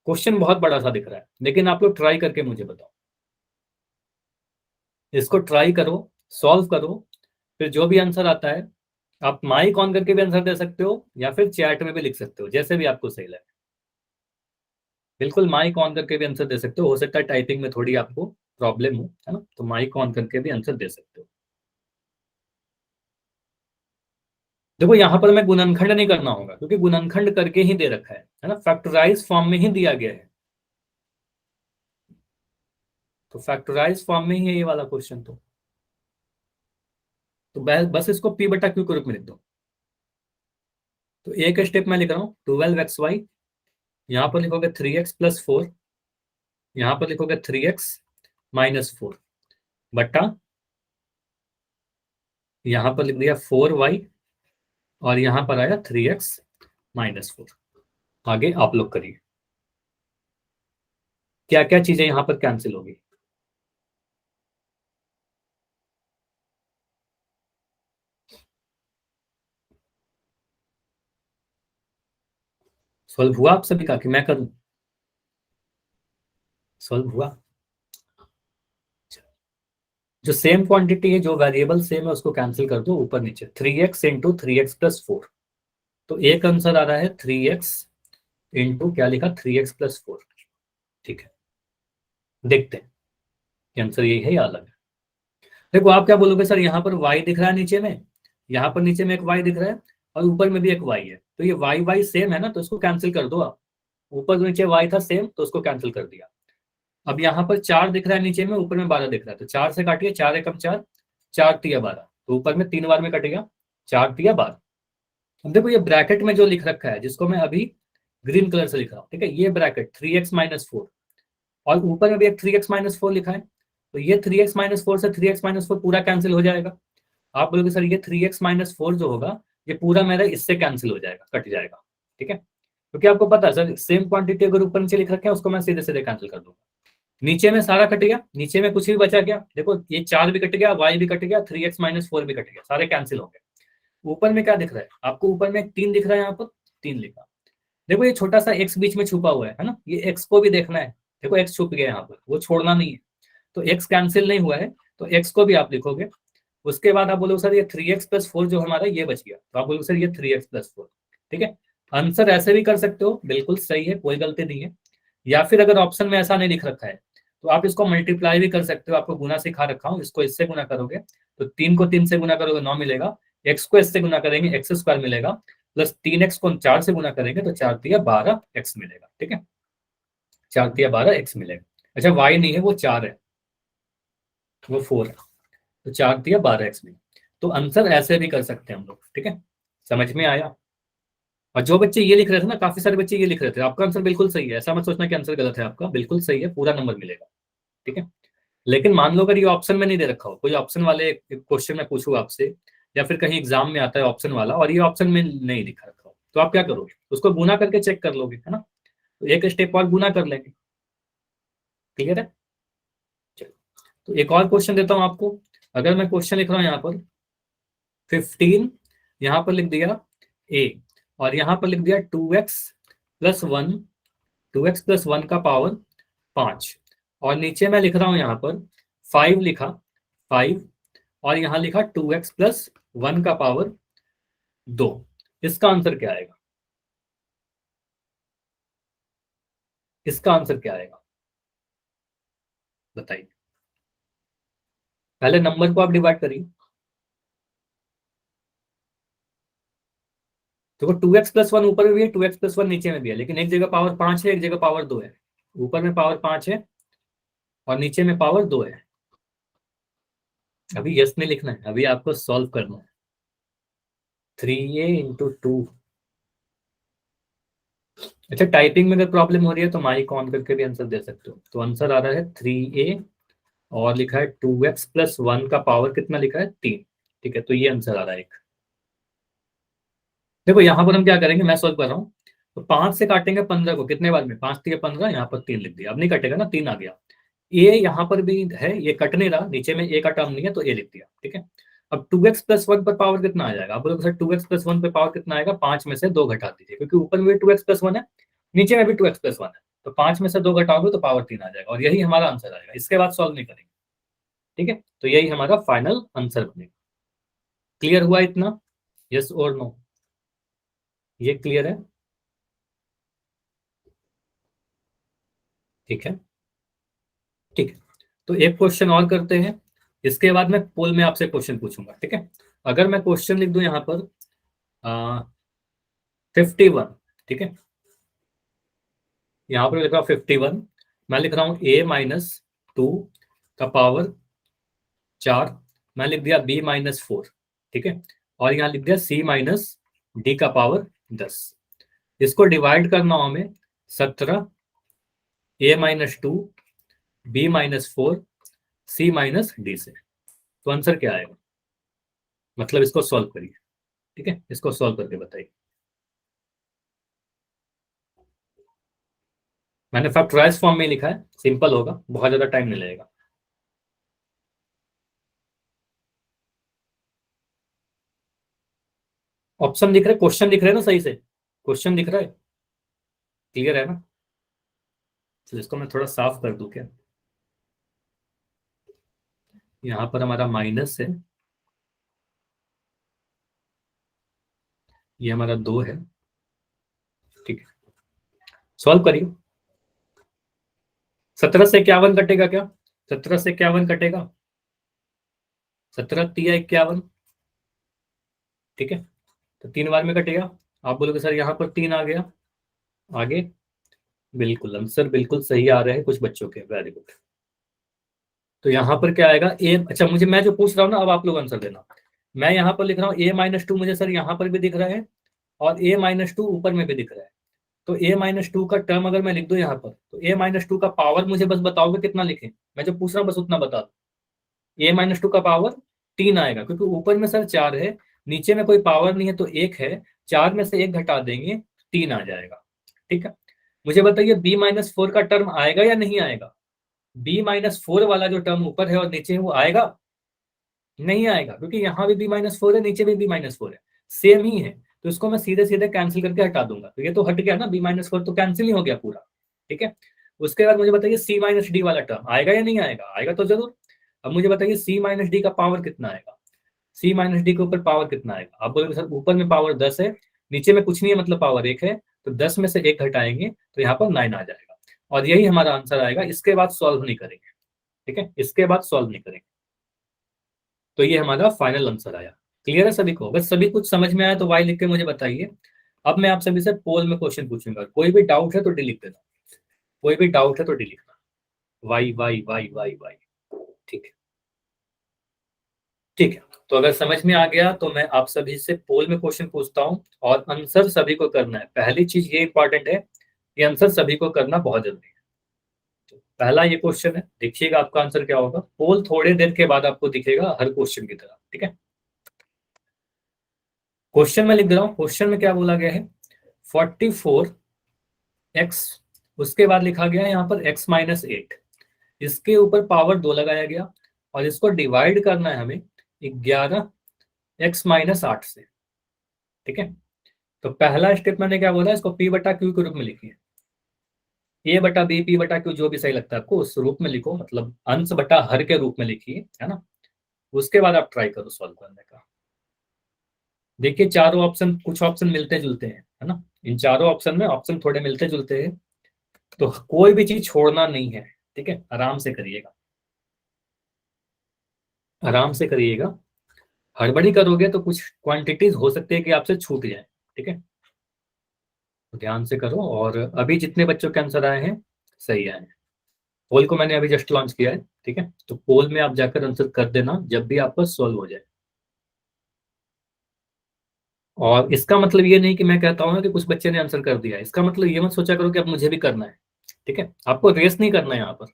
क्वेश्चन बहुत बड़ा सा दिख रहा है, लेकिन आप लोग ट्राई करके मुझे बताओ, इसको ट्राई करो, सॉल्व करो, फिर जो भी आंसर आता है आप माइक ऑन करके भी आंसर दे सकते हो या फिर चैट में भी लिख सकते हो, जैसे भी आपको सही लगे। बिल्कुल माइक ऑन करके भी आंसर दे सकते हो सकता है टाइपिंग में थोड़ी आपको प्रॉब्लम हो, है ना, तो माइक ऑन करके भी आंसर दे सकते हो। देखो यहाँ पर मैं गुणनखंड नहीं करना होगा, क्योंकि गुणनखंड करके ही दे रखा है ना, फैक्टराइज फॉर्म में ही दिया गया है, तो फैक्टराइज फॉर्म में ही है ये वाला क्वेश्चन। तो बस इसको p/q के रूप में लिख दो। तो एक स्टेप मैं लिख रहा हूँ 12xy, यहाँ पर लिखोगे 3x + 4, यहाँ पर लिखोगे 3x - 4 बट्टा, यहाँ पर लिख दिया 4y, और यहाँ पर आया 3x - 4। आगे आप लोग करिए, क्या क्या चीजें यहाँ पर कैंसिल होगी। सॉल्व हुआ आप सभी का कि मैं करूं? सॉल्व हुआ? जो सेम क्वांटिटी है, जो वेरिएबल सेम है, उसको कैंसिल कर दो ऊपर नीचे, 3x × 3x + 4। तो एक आंसर आ रहा है 3x इंटू क्या लिखा, 3x + 4, ठीक है। देखते हैं कि आंसर यही है या अलग है। देखो आप क्या बोलोगे सर, यहाँ पर y दिख रहा है नीचे में, यहाँ पर नीचे में एक y दिख रहा है, और ऊपर में भी एक y है, तो ये y सेम है ना, तो इसको कैंसिल कर दो आप। ऊपर नीचे y था सेम, तो उसको कैंसिल कर दिया। अब यहाँ पर 4 दिख रहा है नीचे में, ऊपर में 12 दिख रहा है, तो 4 से काटिए, 4 एकम 4, 4 तिया 12, तो ऊपर में 3 बार में कटेगा, 4 तिया 12। अब देखो ये ब्रैकेट में जो लिख रखा है, जिसको मैं अभी ग्रीन कलर से लिख रहा हूँ, ठीक है, ये ब्रैकेट 3x - 4, और ऊपर में भी एक 3x - 4 लिखा है, तो ये 3x - 4 से 3x - 4 पूरा कैंसिल हो जाएगा। आप बोलोगे सर ये 3x - 4 जो होगा ये पूरा मेरा इससे कैंसिल हो जाएगा, कट जाएगा, ठीक है, क्योंकि आपको पता है सर सेम क्वांटिटी अगर ऊपर नीचे लिख रखे हैं उसको मैं सीधे सीधे कैंसिल कर दूंगा। नीचे में सारा कट गया, नीचे में कुछ भी बचा क्या, देखो ये 4 भी कट गया, y भी कट गया, 3x - 4 भी कट गया, सारे कैंसिल हो गए। ऊपर में क्या दिख रहा है आपको, ऊपर में 3 दिख रहा है, यहाँ पर 3 लिखा। देखो ये छोटा सा x बीच में छुपा हुआ है ना, ये x को भी देखना है, देखो x छुप गया यहाँ पर, वो छोड़ना नहीं है, तो x कैंसिल नहीं हुआ है, तो x को भी आप लिखोगे। उसके बाद आप बोलोगे सर ये 3x + 4 जो हमारा ये बच गया, तो आप बोलोगे सर ये 3x + 4, ठीक है। आंसर ऐसे भी कर सकते हो, बिल्कुल सही है, कोई गलती नहीं है। या फिर अगर ऑप्शन में ऐसा नहीं लिख रखा है तो आप इसको मल्टीप्लाई भी कर सकते हो, आपको गुना सिखा रखा हूँ। इसको इससे गुना करोगे तो 3 को 3 से गुना करोगे 9 मिलेगा, x को इससे गुना करेंगे x स्क्वायर मिलेगा, प्लस 3x को 4 से गुना करेंगे तो 4 तिया 12x मिलेगा। ठीक है, 4 तिया 12x मिलेगा। अच्छा y नहीं है, वो 4 है, वो 4 है, तो 4 तिया 12x मिलेगा। तो आंसर ऐसे भी कर सकते हैं हम लोग। ठीक है, समझ में आया? और जो बच्चे ये लिख रहे थे ना, काफी सारे बच्चे ये लिख रहे थे, आपका आंसर बिल्कुल सही है, ऐसा मत सोचना कि आंसर गलत है, आपका बिल्कुल सही है, पूरा नंबर मिलेगा। ठीक है, लेकिन मान लो अगर ये ऑप्शन में नहीं दे रखा हो, कोई ऑप्शन वाले क्वेश्चन में पूछूं आपसे, या फिर कहीं एग्जाम में आता है ऑप्शन वाला और ये ऑप्शन में नहीं लिखा रखा हो, तो आप क्या करोगे? उसको गुना करके चेक कर लोगे, है ना? तो एक स्टेप और गुना कर लेंगे। क्लियर है? चलो, तो एक और क्वेश्चन देता हूं आपको। अगर मैं क्वेश्चन लिख रहा हूं यहाँ पर 15, यहाँ पर लिख दिया a, और यहाँ पर लिख दिया 2x प्लस 1, 2x प्लस 1 का पावर 5, और नीचे मैं लिख रहा हूं यहाँ पर 5 लिखा, 5, और यहाँ लिखा 2x प्लस 1 का पावर 2, इसका आंसर क्या आएगा? इसका आंसर क्या आएगा बताइए? पहले नंबर को आप डिवाइड करिए। देखो 2x प्लस 1 ऊपर में भी है, 2x प्लस 1 नीचे में भी है, लेकिन एक जगह पावर 5 है, एक जगह पावर 2 है। ऊपर में पावर 5 है और नीचे में पावर 2 है। अभी यस नहीं लिखना है, अभी आपको सॉल्व करना है। 3a into 2। अच्छा, टाइपिंग में अगर प्रॉब्लम हो रही है तो माइक ऑन करके भी आंसर दे सकते हो। तो आंसर आ रहा है 3a, और लिखा है 2x प्लस 1 का पावर कितना लिखा है? 3। ठीक है, तो ये आंसर आ रहा है एक। देखो यहाँ पर हम क्या करेंगे, मैं सॉल्व कर रहा हूँ, तो 5 से काटेंगे 15 को, कितने बार में? 5 3 15, यहाँ पर 3 लिख दिया, अब नहीं कटेगा ना, 3 आ गया। ए यहाँ पर भी है, ये कट नहीं रहा, नीचे में ए का टर्म नहीं है तो ए लिख दिया। ठीक है, अब 2x प्लस 1 पर पावर कितना आ जाएगा? आप बोलोगे सर 2x प्लस 1 पर पावर कितना आएगा? 5 में से 2 घटा दीजिए, क्योंकि ऊपर में भी 2x प्लस 1 है, नीचे में भी 2x प्लस 1 है, तो 5 में से 2 घटाओगे तो पावर 3 आ जाएगा, और यही हमारा आंसर आएगा। इसके बाद सॉल्व नहीं करेंगे। ठीक है, तो यही हमारा फाइनल आंसर बनेगा। क्लियर हुआ इतना? यस और नो? ये क्लियर है? ठीक है, ठीक है, तो एक क्वेश्चन और करते हैं, इसके बाद मैं पोल में आपसे क्वेश्चन पूछूंगा। ठीक है, अगर मैं क्वेश्चन लिख दूं यहाँ पर 51, ठीक है, यहाँ पर लिख रहा हूँ 51, मैं लिख रहा हूँ a माइनस 2 का पावर 4, मैं लिख दिया b माइनस 4। ठीक है, और यहाँ लिख दिया c माइनस d का पावर 10। इसको डिवाइड करना हो हमें 17, a minus 2, b minus 4, c minus d से, तो आंसर क्या आएगा? मतलब इसको सॉल्व करिए। ठीक है, इसको सॉल्व करके बताइए। मैंने फैक्टराइज फॉर्म में लिखा है, सिंपल होगा, बहुत ज्यादा टाइम नहीं लगेगा। ऑप्शन दिख रहे, क्वेश्चन दिख रहे हैं ना सही से? क्वेश्चन दिख रहा है? क्लियर है ना? तो इसको मैं थोड़ा साफ कर दूं क्या? यहाँ पर हमारा माइनस है, ये हमारा 2 है। ठीक है, सॉल्व करिए। 17 से 51 कटेगा क्या? 17 से 51 कटेगा, 17 तिया 51। ठीक है, तो 3 बार में कटेगा। आप बोलोगे सर यहाँ पर 3 आ गया, आगे बिल्कुल आंसर बिल्कुल सही आ रहे हैं कुछ बच्चों के, वेरी गुड। तो यहाँ पर क्या आएगा? ए, अच्छा मुझे, मैं जो पूछ रहा हूँ ना, अब आप लोग आंसर देना। मैं यहाँ पर लिख रहा हूँ a माइनस 2, मुझे सर यहाँ पर भी दिख रहा है, और a माइनस 2 ऊपर में भी दिख रहा है। तो a माइनस 2 का टर्म अगर मैं लिख दूं यहाँ पर, तो a माइनस 2 का पावर मुझे बस बताओगे कितना लिखें? मैं जो पूछ रहा हूँ बस उतना बता दो। a माइनस 2 का पावर 3 आएगा, क्योंकि ऊपर में सर 4 है, नीचे में कोई पावर नहीं है तो 1 है, 4 में से 1 घटा देंगे 3 आ जाएगा। ठीक है, मुझे बताइए b माइनस 4 का टर्म आएगा या नहीं आएगा? b माइनस 4 वाला जो टर्म ऊपर है और नीचे है वो आएगा? नहीं आएगा, क्योंकि यहाँ भी b माइनस 4 है, नीचे भी b माइनस 4 है, सेम ही है, तो इसको मैं सीधे सीधे कैंसिल करके हटा दूंगा, तो ये तो हट गया ना, b माइनस 4 तो कैंसिल ही हो गया पूरा। ठीक है, उसके बाद मुझे बताइए c माइनस डी वाला टर्म आएगा या नहीं आएगा? आएगा तो जरूर। अब मुझे बताइए c माइनस डी का पावर कितना आएगा? c माइनस डी के ऊपर पावर कितना आएगा? आप बोलोगे सर ऊपर में पावर 10 है, नीचे में कुछ नहीं है, मतलब पावर 1 है, तो 10 में से 1 घटाएंगे तो यहाँ पर 9 आ जाएगा। और यही हमारा आंसर आएगा। इसके बाद सॉल्व नहीं करेंगे, ठीक है, इसके बाद सॉल्व नहीं करेंगे। तो ये हमारा फाइनल आंसर आया। क्लियर है सभी को? बस सभी कुछ समझ में आया तो वाई लिख के मुझे बताइए। अब मैं आप सभी से पोल में क्वेश्चन पूछूंगा, कोई भी डाउट है तो डी लिख देना, कोई भी डाउट है तो डी लिखना, y y y y y, ठीक है, ठीक है। तो अगर समझ में आ गया तो मैं आप सभी से पोल में क्वेश्चन पूछता हूँ और आंसर सभी को करना है। पहली चीज ये इंपॉर्टेंट है कि आंसर सभी को करना बहुत जरूरी है। तो पहला ये क्वेश्चन है, देखिएगा आपका आंसर क्या होगा। पोल थोड़े देर के बाद आपको दिखेगा हर क्वेश्चन की तरह, ठीक है। क्वेश्चन में लिख दे रहा हूँ, क्वेश्चन में क्या बोला गया है, 44x, उसके बाद लिखा गया है यहाँ पर x माइनस 8, इसके ऊपर पावर 2 लगाया गया और इसको डिवाइड करना है हमें 11x माइनस 8 से, ठीक है। तो पहला स्टेप मैंने क्या बोला, इसको p बटा क्यू के रूप में लिखिए, a बटा b p बटा क्यू, जो भी सही लगता है आपको उस रूप में लिखो, मतलब अंश बटा हर के रूप में लिखिए, है ना। उसके बाद आप ट्राई करो सॉल्व करने का। देखिए चारों ऑप्शन, कुछ ऑप्शन मिलते जुलते हैं, है ना, इन चारों ऑप्शन में ऑप्शन थोड़े मिलते जुलते हैं, तो कोई भी चीज छोड़ना नहीं है, ठीक है। आराम से करिएगा, आराम से करिएगा। हड़बड़ी करोगे तो कुछ क्वांटिटीज हो सकती है कि आपसे छूट जाए, ठीक है। तो ध्यान से करो। और अभी जितने बच्चों के आंसर आए हैं सही आए हैं। पोल को मैंने अभी जस्ट लॉन्च किया है, ठीक है। तो पोल में आप जाकर आंसर कर देना जब भी आपका सॉल्व हो जाए। और इसका मतलब ये नहीं कि मैं कहता हूँ ना कि कुछ बच्चे ने आंसर कर दिया, इसका मतलब ये मत सोचा करो कि अब मुझे भी करना है, ठीक है। आपको रेस नहीं करना है यहाँ पर,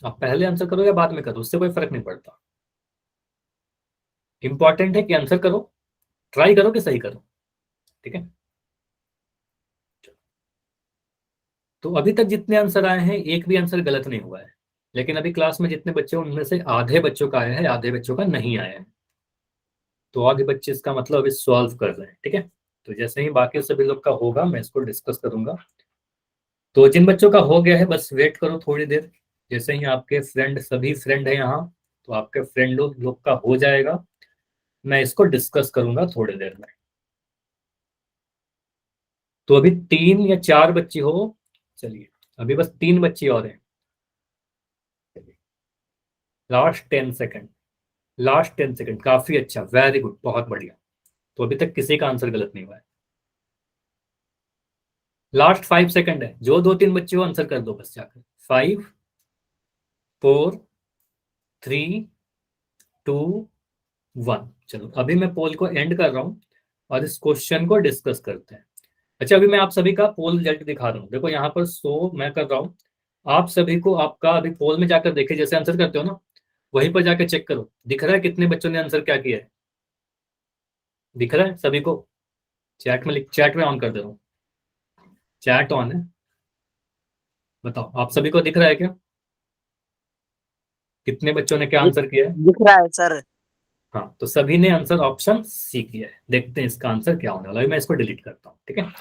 आप पहले आंसर करो या बाद में करो उससे कोई फर्क नहीं पड़ता। इंपॉर्टेंट है कि आंसर करो, ट्राई करो कि सही करो, ठीक है। तो अभी तक जितने आंसर आए हैं एक भी आंसर गलत नहीं हुआ है, लेकिन अभी क्लास में जितने बच्चे हैं उनमें से आधे बच्चों का आया है, आधे बच्चों का नहीं आया है। तो आधे बच्चे इसका मतलब अभी सॉल्व कर रहे हैं, ठीक है। तो जैसे ही बाकी सभी लोग का होगा मैं इसको डिस्कस करूंगा। तो जिन बच्चों का हो गया है बस वेट करो थोड़ी देर, जैसे ही आपके फ्रेंड, सभी फ्रेंड है यहाँ, तो आपके फ्रेंड लोग का हो जाएगा, मैं इसको डिस्कस करूंगा थोड़ी देर में। तो अभी 3 या 4 बच्चे हो, चलिए अभी बस 3 बच्चे और हैं। लास्ट 10 सेकेंड, लास्ट 10 सेकेंड, काफी अच्छा, वेरी गुड, बहुत बढ़िया। तो अभी तक किसी का आंसर गलत नहीं हुआ है। लास्ट 5 सेकेंड है, जो 2-3 बच्चे हो आंसर कर दो बस जाकर। 5 4 3 2 1। चलो अभी मैं पोल को एंड कर रहा हूं और इस क्वेश्चन को डिस्कस करते हैं। अच्छा अभी मैं आप सभी का पोल रिजल्ट दिखा रहा हूँ, देखो यहाँ पर 100 मैं कर रहा हूँ, आप सभी को आपका अभी पोल में जाकर देखिए, जैसे आंसर करते हो ना वहीं पर जाकर चेक करो, दिख रहा है कितने बच्चों ने आंसर क्या किया है, दिख रहा है सभी को? चैट में चैट में ऑन कर दे रहा हूँ, चैट ऑन है, बताओ आप सभी को दिख रहा है क्या, कितने बच्चों ने क्या आंसर किया है? दिख रहा है सर। हाँ तो सभी ने आंसर ऑप्शन सी किया है, देखते हैं इसका आंसर क्या होने वाला है। मैं इसको डिलीट करता हूँ, ठीक है।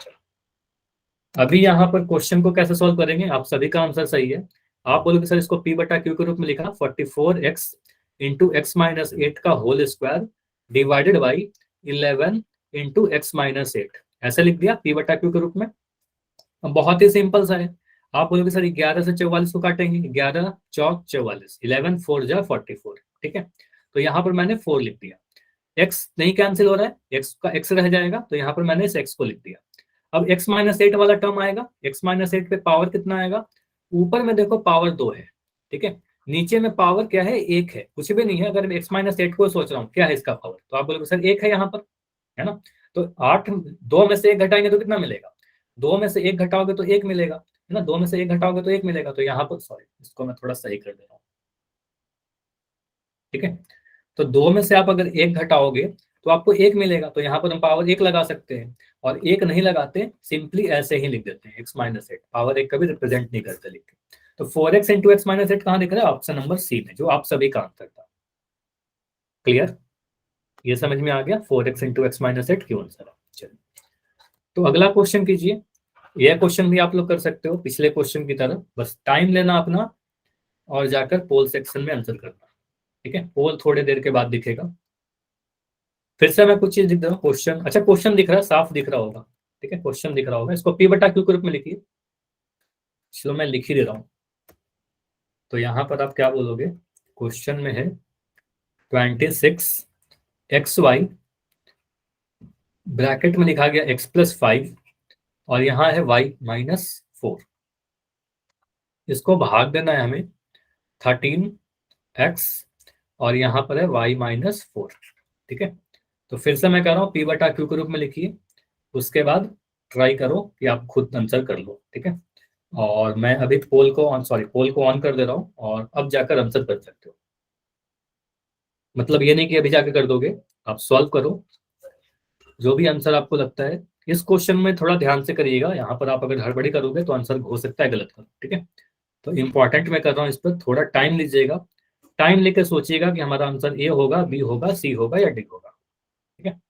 अभी यहाँ पर क्वेश्चन को कैसे सॉल्व करेंगे, आप सभी का आंसर सही है। आप बोलोगे सर इसको p बटा क्यू के रूप में लिखा, 44x इंटू एक्स माइनस 8 का whole square divided by 11 into x minus 8, ऐसे लिख दिया p बटा क्यू के रूप में। अब बहुत ही सिंपल सा है, आप बोलोगे सर 11 से 44 को काटेंगे, 11 चौक 44, 11 4 जा 44, ठीक है। तो यहाँ पर मैंने 4 लिख दिया, x नहीं कैंसिल हो रहा है, x का x रह जाएगा, तो यहाँ पर मैंने इस x को लिख दिया। अब x माइनस 8 वाला टर्म आएगा, x माइनस 8 पे पावर कितना आएगा, ऊपर में देखो पावर 2 है, ठीक है, नीचे में पावर क्या है, 1 है, कुछ भी नहीं है। अगर मैं x माइनस 8 को सोच रहा हूँ क्या है इसका पावर, तो आप बोलोगे सर 1 है यहाँ पर, है ना। तो 8, 2 में से 1 घटाएंगे तो कितना मिलेगा, 2 में से 1 घटाओगे तो 1 मिलेगा, है ना, 2 में से 1 घटाओगे तो 1 मिलेगा। तो यहाँ पर सॉरी, इसको मैं थोड़ा सही कर दे रहा हूँ, ठीक है। तो 2 में से आप अगर 1 घटाओगे तो आपको 1 मिलेगा, तो यहाँ पर हम पावर 1 लगा सकते हैं, और 1 नहीं लगाते, सिंपली ऐसे ही लिख देते हैं x माइनस 8, पावर 1 कभी रिप्रेजेंट नहीं करते लिख के। तो 4x इंटू एक्स माइनस 8 कहाँ दिख रहा है, ऑप्शन नंबर सी में, जो आप सभी का आंसर था। क्लियर, ये समझ में आ गया 4x इंटू एक्स माइनस 8 क्यों आंसर है। चलिए तो अगला क्वेश्चन कीजिए, यह क्वेश्चन भी आप लोग कर सकते हो पिछले क्वेश्चन की तरह, बस टाइम लेना अपना और जाकर पोल सेक्शन में आंसर करना, ठीक है। पोल थोड़ी देर के बाद दिखेगा। फिर से मैं कुछ चीज लिख दे रहा हूँ, क्वेश्चन, अच्छा क्वेश्चन दिख रहा है, साफ दिख रहा होगा, ठीक है, क्वेश्चन दिख रहा होगा, इसको P बटा Q के रूप में लिखिए। चलो मैं लिख ही दे रहा हूँ। तो यहाँ पर आप क्या बोलोगे, क्वेश्चन में है 26xy ब्रैकेट में लिखा गया x प्लस 5 और यहाँ है y माइनस 4। इसको भाग देना है हमें 13x और यहाँ पर है y माइनस 4। ठीक है, तो फिर से मैं कह रहा हूँ P बटा Q के रूप में लिखिए, उसके बाद ट्राई करो कि आप खुद आंसर कर लो। ठीक है, और मैं अभी पोल को ऑन कर दे रहा हूँ और अब जाकर आंसर कर सकते हो। मतलब ये नहीं कि अभी जाकर कर दोगे, आप सॉल्व करो, जो भी आंसर आपको लगता है। इस क्वेश्चन में थोड़ा ध्यान से करिएगा, यहाँ पर आप अगर हड़बड़ी करोगे तो आंसर हो सकता है गलत करो। ठीक है, तो इंपॉर्टेंट मैं कर रहा हूँ, इस पर थोड़ा टाइम लीजिएगा, टाइम लेकर सोचिएगा कि हमारा आंसर ए होगा, बी होगा, सी होगा या डी होगा। ठीक है,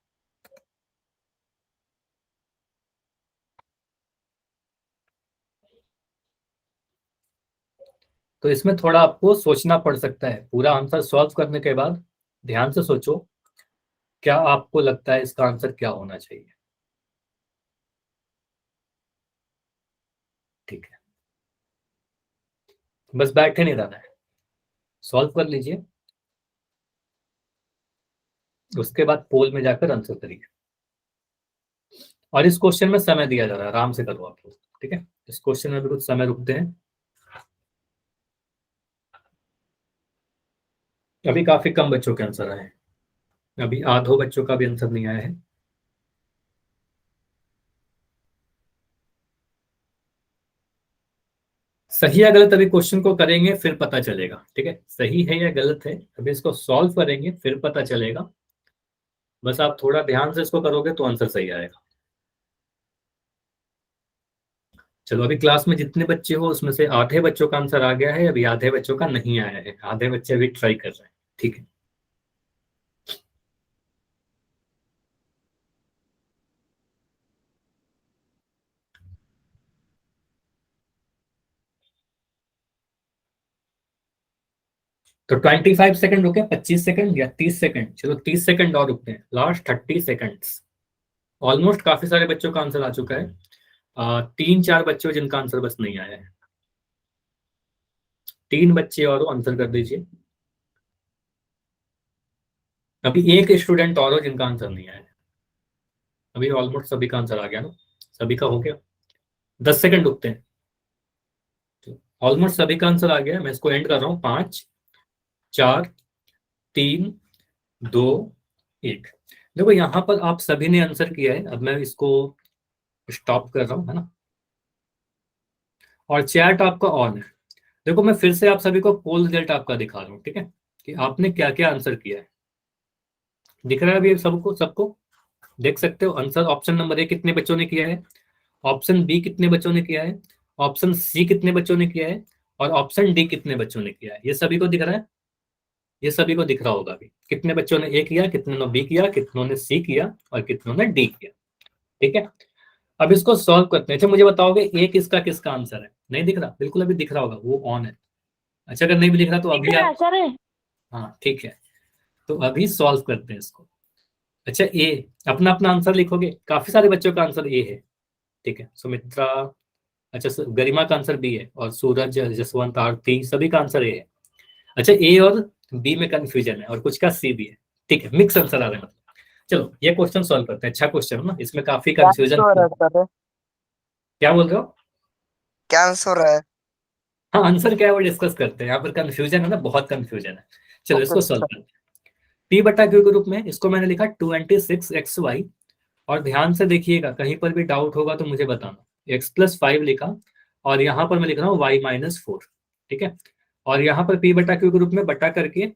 तो इसमें थोड़ा आपको सोचना पड़ सकता है। पूरा आंसर सॉल्व करने के बाद ध्यान से सोचो, क्या आपको लगता है इसका आंसर क्या होना चाहिए। ठीक है, बस बैठे नहीं रहना है, सॉल्व कर लीजिए, उसके बाद पोल में जाकर आंसर करिए। और इस क्वेश्चन में समय दिया जा रहा है, आराम से करो आप लोग। ठीक है, इस क्वेश्चन में भी कुछ समय रुकते हैं। अभी काफी कम बच्चों के आंसर आए हैं, अभी आधों बच्चों का भी आंसर नहीं आया है। सही या गलत अभी क्वेश्चन को करेंगे फिर पता चलेगा। ठीक है, सही है या गलत है अभी इसको सॉल्व करेंगे फिर पता चलेगा। बस आप थोड़ा ध्यान से इसको करोगे तो आंसर सही आएगा। चलो, अभी क्लास में जितने बच्चे हो उसमें से आधे बच्चों का आंसर आ गया है, अभी आधे बच्चों का नहीं आया है, आधे बच्चे अभी ट्राई कर रहे हैं। ठीक है, तो 25 सेकंड रुके, 25 सेकंड या 30 सेकंड, चलो 30 सेकंड और रुकते हैं, लास्ट 30 सेकंड्स। ऑलमोस्ट काफी सारे बच्चों का आंसर आ चुका है, 3-4 बच्चों जिनका आंसर बस नहीं आया है। 3 बच्चे और आंसर कर दीजिए। अभी एक स्टूडेंट और हो जिनका आंसर नहीं आया है। अभी ऑलमोस्ट सभी का आंसर आ गया ना, सभी का हो गया। 10 सेकंड रुकते हैं, ऑलमोस्ट सभी का आंसर आ गया है। मैं इसको एंड कर रहा हूँ। 5 4 3 2 1। देखो यहाँ पर आप सभी ने आंसर किया है, अब मैं इसको स्टॉप कर रहा हूँ, है ना, और चैट आपका ऑन है। देखो मैं फिर से आप सभी को पोल रिजल्ट आपका दिखा रहा हूँ। ठीक है, कि आपने क्या क्या आंसर किया है, दिख रहा है अभी सबको सबको देख सकते हो। आंसर ऑप्शन नंबर ए कितने बच्चों ने किया है, ऑप्शन बी कितने बच्चों ने किया है, ऑप्शन सी कितने बच्चों ने किया है, और ऑप्शन डी कितने बच्चों ने किया है। ये सभी को दिख रहा है, ये सभी को दिख रहा होगा अभी कितने बच्चों ने ए किया, कितनों ने बी किया, कितनों ने सी किया और कितनों ने डी किया। ठीक है, अब इसको सॉल्व करते हैं। अच्छा मुझे बताओगे ए किसका किसका आंसर है, नहीं दिख रहा, बिल्कुल अभी दिख रहा होगा, वो ऑन है। अच्छा अगर नहीं भी दिख रहा तो अभी आप, सर हाँ ठीक है, तो अभी सॉल्व करते हैं इसको। अच्छा ए, अपना अपना आंसर लिखोगे, काफी सारे बच्चों का आंसर ए है। ठीक है, सुमित्रा, अच्छा गरिमा का आंसर बी है, और सूरज, जसवंत, आरती, सभी का आंसर ए है। अच्छा ए और बी में कंफ्यूजन है और कुछ का सी भी है। ठीक है, मिक्स आंसर आ रहे हैं मतलब। चलो ये क्वेश्चन सॉल्व करते हैं, अच्छा क्वेश्चन है ना, इसमें काफी कंफ्यूजन। क्या बोल रहे हो, क्या आंसर है? हाँ आंसर क्या है वो डिस्कस करते हैं, यहाँ पर कंफ्यूजन है ना, बहुत कंफ्यूजन है। चलो इसको सॉल्व करते हैं। पी बटा क्यू के रूप में इसको मैंने लिखा 26xy, और ध्यान से देखिएगा कहीं पर भी डाउट होगा तो मुझे बताना। x प्लस 5 लिखा और यहाँ पर मैं लिख रहा हूँ y माइनस 4। ठीक है, और यहाँ पर p बटा क्यू के रूप में बटा करके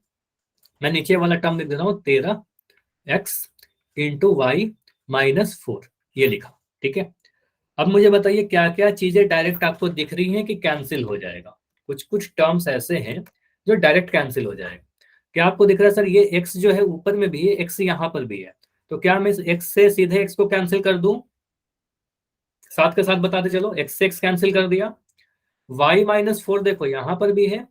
मैं नीचे वाला टर्म लिख दे रहा हूँ 13x इंटू वाई माइनस 4, ये लिखा। ठीक है, अब मुझे बताइए क्या क्या चीजें डायरेक्ट आपको दिख रही हैं कि कैंसिल हो जाएगा। कुछ कुछ टर्म्स ऐसे हैं जो डायरेक्ट कैंसिल हो जाएगा। क्या आपको दिख रहा है सर ये x जो है ऊपर में भी है, x यहाँ पर भी है, तो क्या मैं इस x से सीधे x को कैंसिल कर दूं, साथ के साथ बताते चलो। x से x कैंसिल कर दिया, y माइनस 4 देखो यहाँ पर भी है,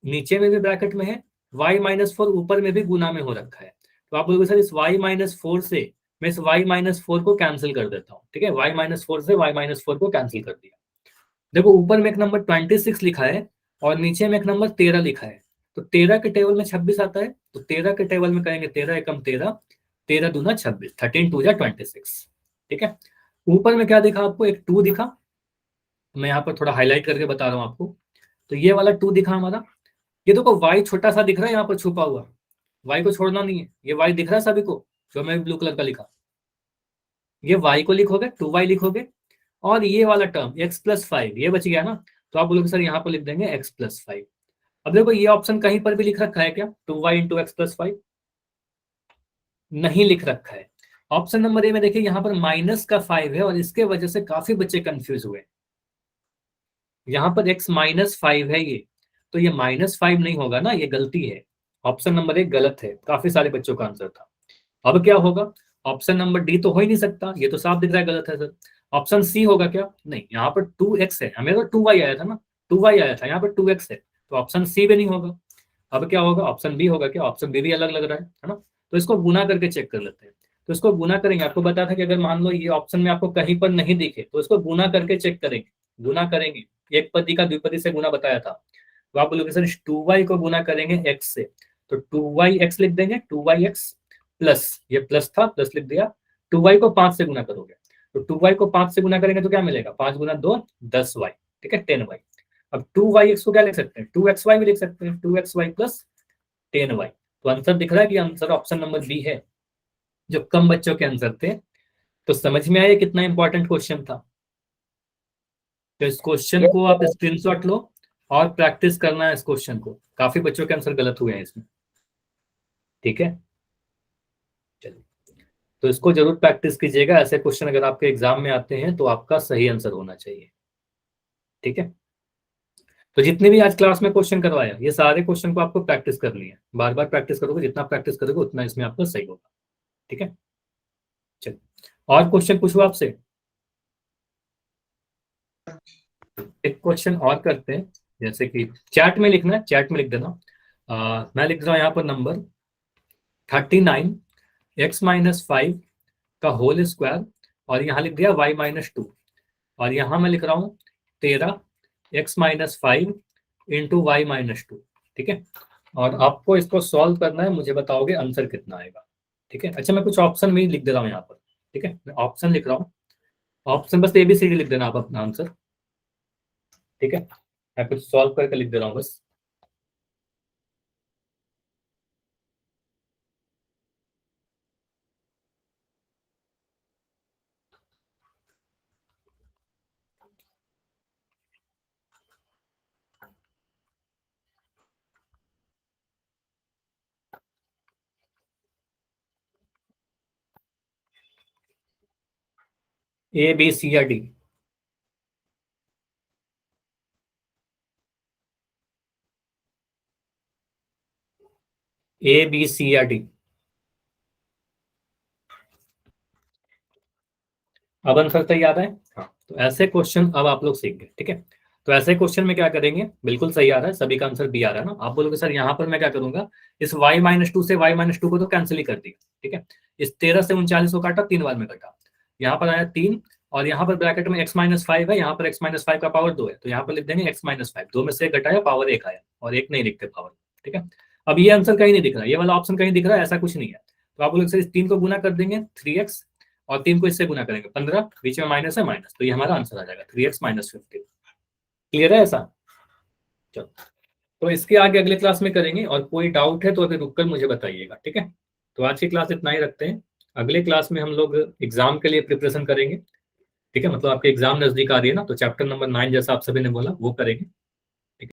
नीचे में भी ब्रैकेट में है, y माइनस 4 ऊपर में भी गुना में हो रखा है। तो आप बोलोगे सर इस y माइनस 4 से मैं इस y-4 को कैंसिल कर देता हूँ, ठीक है। y-4 से y-4 को कैंसिल कर दिया। देखो ऊपर में एक नंबर 26 लिखा है और नीचे में एक नंबर 13 लिखा है, तो 13 के टेबल में 26 आता है, तो 13 के टेबल में करेंगे 13 एकम 13, 13 दूना 26, 13 2 जा 26, ठीक है। ऊपर में क्या दिखा आपको, एक 2 दिखा, मैं यहाँ पर थोड़ा हाईलाइट करके बता रहा हूँ आपको। तो ये वाला 2 दिखा हमारा, ये देखो y छोटा सा दिख रहा है यहाँ पर छुपा हुआ, y को छोड़ना नहीं है, ये y दिख रहा है सभी को, जो मैं ब्लू कलर का लिखा, ये y को लिखोगे 2y लिखोगे, और ये वाला टर्म x+5 ये बच गया ना, तो आप बोलोगे सर यहाँ पर लिख देंगे x+5। अब देखो ये ऑप्शन कहीं पर भी लिख रखा है क्या, 2y इंटू x+5, नहीं लिख रखा है। ऑप्शन नंबर ए में देखिए यहाँ पर -5 है और इसके वजह से काफी बच्चे कंफ्यूज हुए। यहाँ पर x-5 है ये, तो ये -5 नहीं होगा ना, ये गलती है, ऑप्शन नंबर 1 गलत है, काफी सारे बच्चों का आंसर था। अब क्या होगा, ऑप्शन नंबर डी तो हो ही नहीं सकता, ये तो साफ दिख रहा है गलत है सर। ऑप्शन सी होगा क्या, नहीं, यहाँ पर 2x है, हमें तो 2y आया था ना, 2y आया था, यहाँ पर 2x है, तो ऑप्शन सी भी नहीं होगा। अब क्या होगा, ऑप्शन बी होगा क्या, ऑप्शन बी भी अलग लग रहा है ना। तो इसको गुना करके चेक कर लेते हैं। तो इसको गुना करेंगे, आपको बताया था कि अगर मान लो ये ऑप्शन में आपको कहीं पर नहीं दिखे तो इसको गुना करके चेक करेंगे, गुना करेंगे, एक पदी का द्विपदी से गुना बताया था, तो आप बोलोगे सर 2y को गुना करेंगे x से, तो 2yx लिख देंगे, 2yx प्लस, ये प्लस था प्लस लिख दिया, 2y को 5 से गुना करोगे, तो 2y को 5 से गुना करेंगे तो क्या मिलेगा, 5 गुना 2 10y, ठीक है, 10y। अब 2yx को क्या लिख सकते हैं, 2xy भी लिख सकते हैं, 2xy प्लस 10y। तो आंसर दिख रहा है कि आंसर ऑप्शन नंबर बी है, जो कम बच्चों के आंसर थे। तो समझ में आया कितना इंपॉर्टेंट क्वेश्चन था। तो इस क्वेश्चन को आप स्क्रीनशॉट लो और प्रैक्टिस करना है इस क्वेश्चन को, काफी बच्चों के आंसर गलत हुए हैं इसमें, ठीक है। चलिए, तो इसको जरूर प्रैक्टिस कीजिएगा, ऐसे क्वेश्चन अगर आपके एग्जाम में आते हैं तो आपका सही आंसर होना चाहिए, ठीक है। तो जितने भी आज क्लास में क्वेश्चन करवाया, ये सारे क्वेश्चन को आपको प्रैक्टिस करनी है, बार बार प्रैक्टिस करोगे, जितना प्रैक्टिस करोगे उतना इसमें आपका सही होगा, ठीक है। चलिए, और क्वेश्चन पूछो आपसे, एक क्वेश्चन और करते हैं, जैसे कि चैट में लिखना है, चैट में लिख देना। मैं लिख रहा हूँ यहाँ पर नंबर 39 x-5 का होल स्क्वायर, और यहाँ लिख दिया y-2, और यहाँ मैं लिख रहा हूँ 13 x-5 इंटू y-2, ठीक है। और आपको इसको सॉल्व करना है, मुझे बताओगे आंसर कितना आएगा, ठीक है। अच्छा, मैं कुछ ऑप्शन भी लिख दे रहा हूँ यहाँ पर, ठीक है, मैं ऑप्शन लिख रहा हूँ, ऑप्शन बस ABCD लिख देना आप अपना आंसर, ठीक है। मैं कुछ सॉल्व करके लिख दे रहा हूँ बस। A B C या D, ABC या D। अब आंसर तैयार है, हाँ। तो ऐसे क्वेश्चन अब आप लोग सीख गए, ठीक है। तो ऐसे क्वेश्चन में क्या करेंगे, बिल्कुल सही आ रहा है, सभी का आंसर बी आ रहा है ना। आप बोलोगे सर यहाँ पर मैं क्या करूंगा, इस y-2 से y-2 को तो कैंसिल ही कर दिया, ठीक है। इस 13 से 39 को काटा, 3 बार में कटा, यहाँ पर आया 3, और यहाँ पर ब्रैकेट में x-5 है, यहाँ पर x-5 का पावर 2 है, तो यहाँ पर लिख देंगे x-5, 2 में से घटाया पावर 1 आया, और 1 नहीं लिखते पावर, ठीक है। अब ये आंसर कहीं नहीं दिख रहा, ये वाला ऑप्शन कहीं दिख रहा है, ऐसा कुछ नहीं है। तो आप बोलोगे सर इस 3 को गुना कर देंगे 3x, और 3 को इससे गुना करेंगे 15, बीच में माइनस है माइनस, तो ये हमारा आंसर आ जाएगा 3x - 15। क्लियर है ऐसा, चलो। तो इसके आगे अगले क्लास में करेंगे, और कोई डाउट है तो अभी रुककर मुझे बताइएगा, ठीक है। तो आज की क्लास इतना ही रखते हैं, अगले क्लास में हम लोग एग्जाम के लिए प्रिपरेशन करेंगे, ठीक है। मतलब आपके एग्जाम नजदीक आ रही है ना, तो चैप्टर नंबर 9 जैसा आप सभी ने बोला वो करेंगे।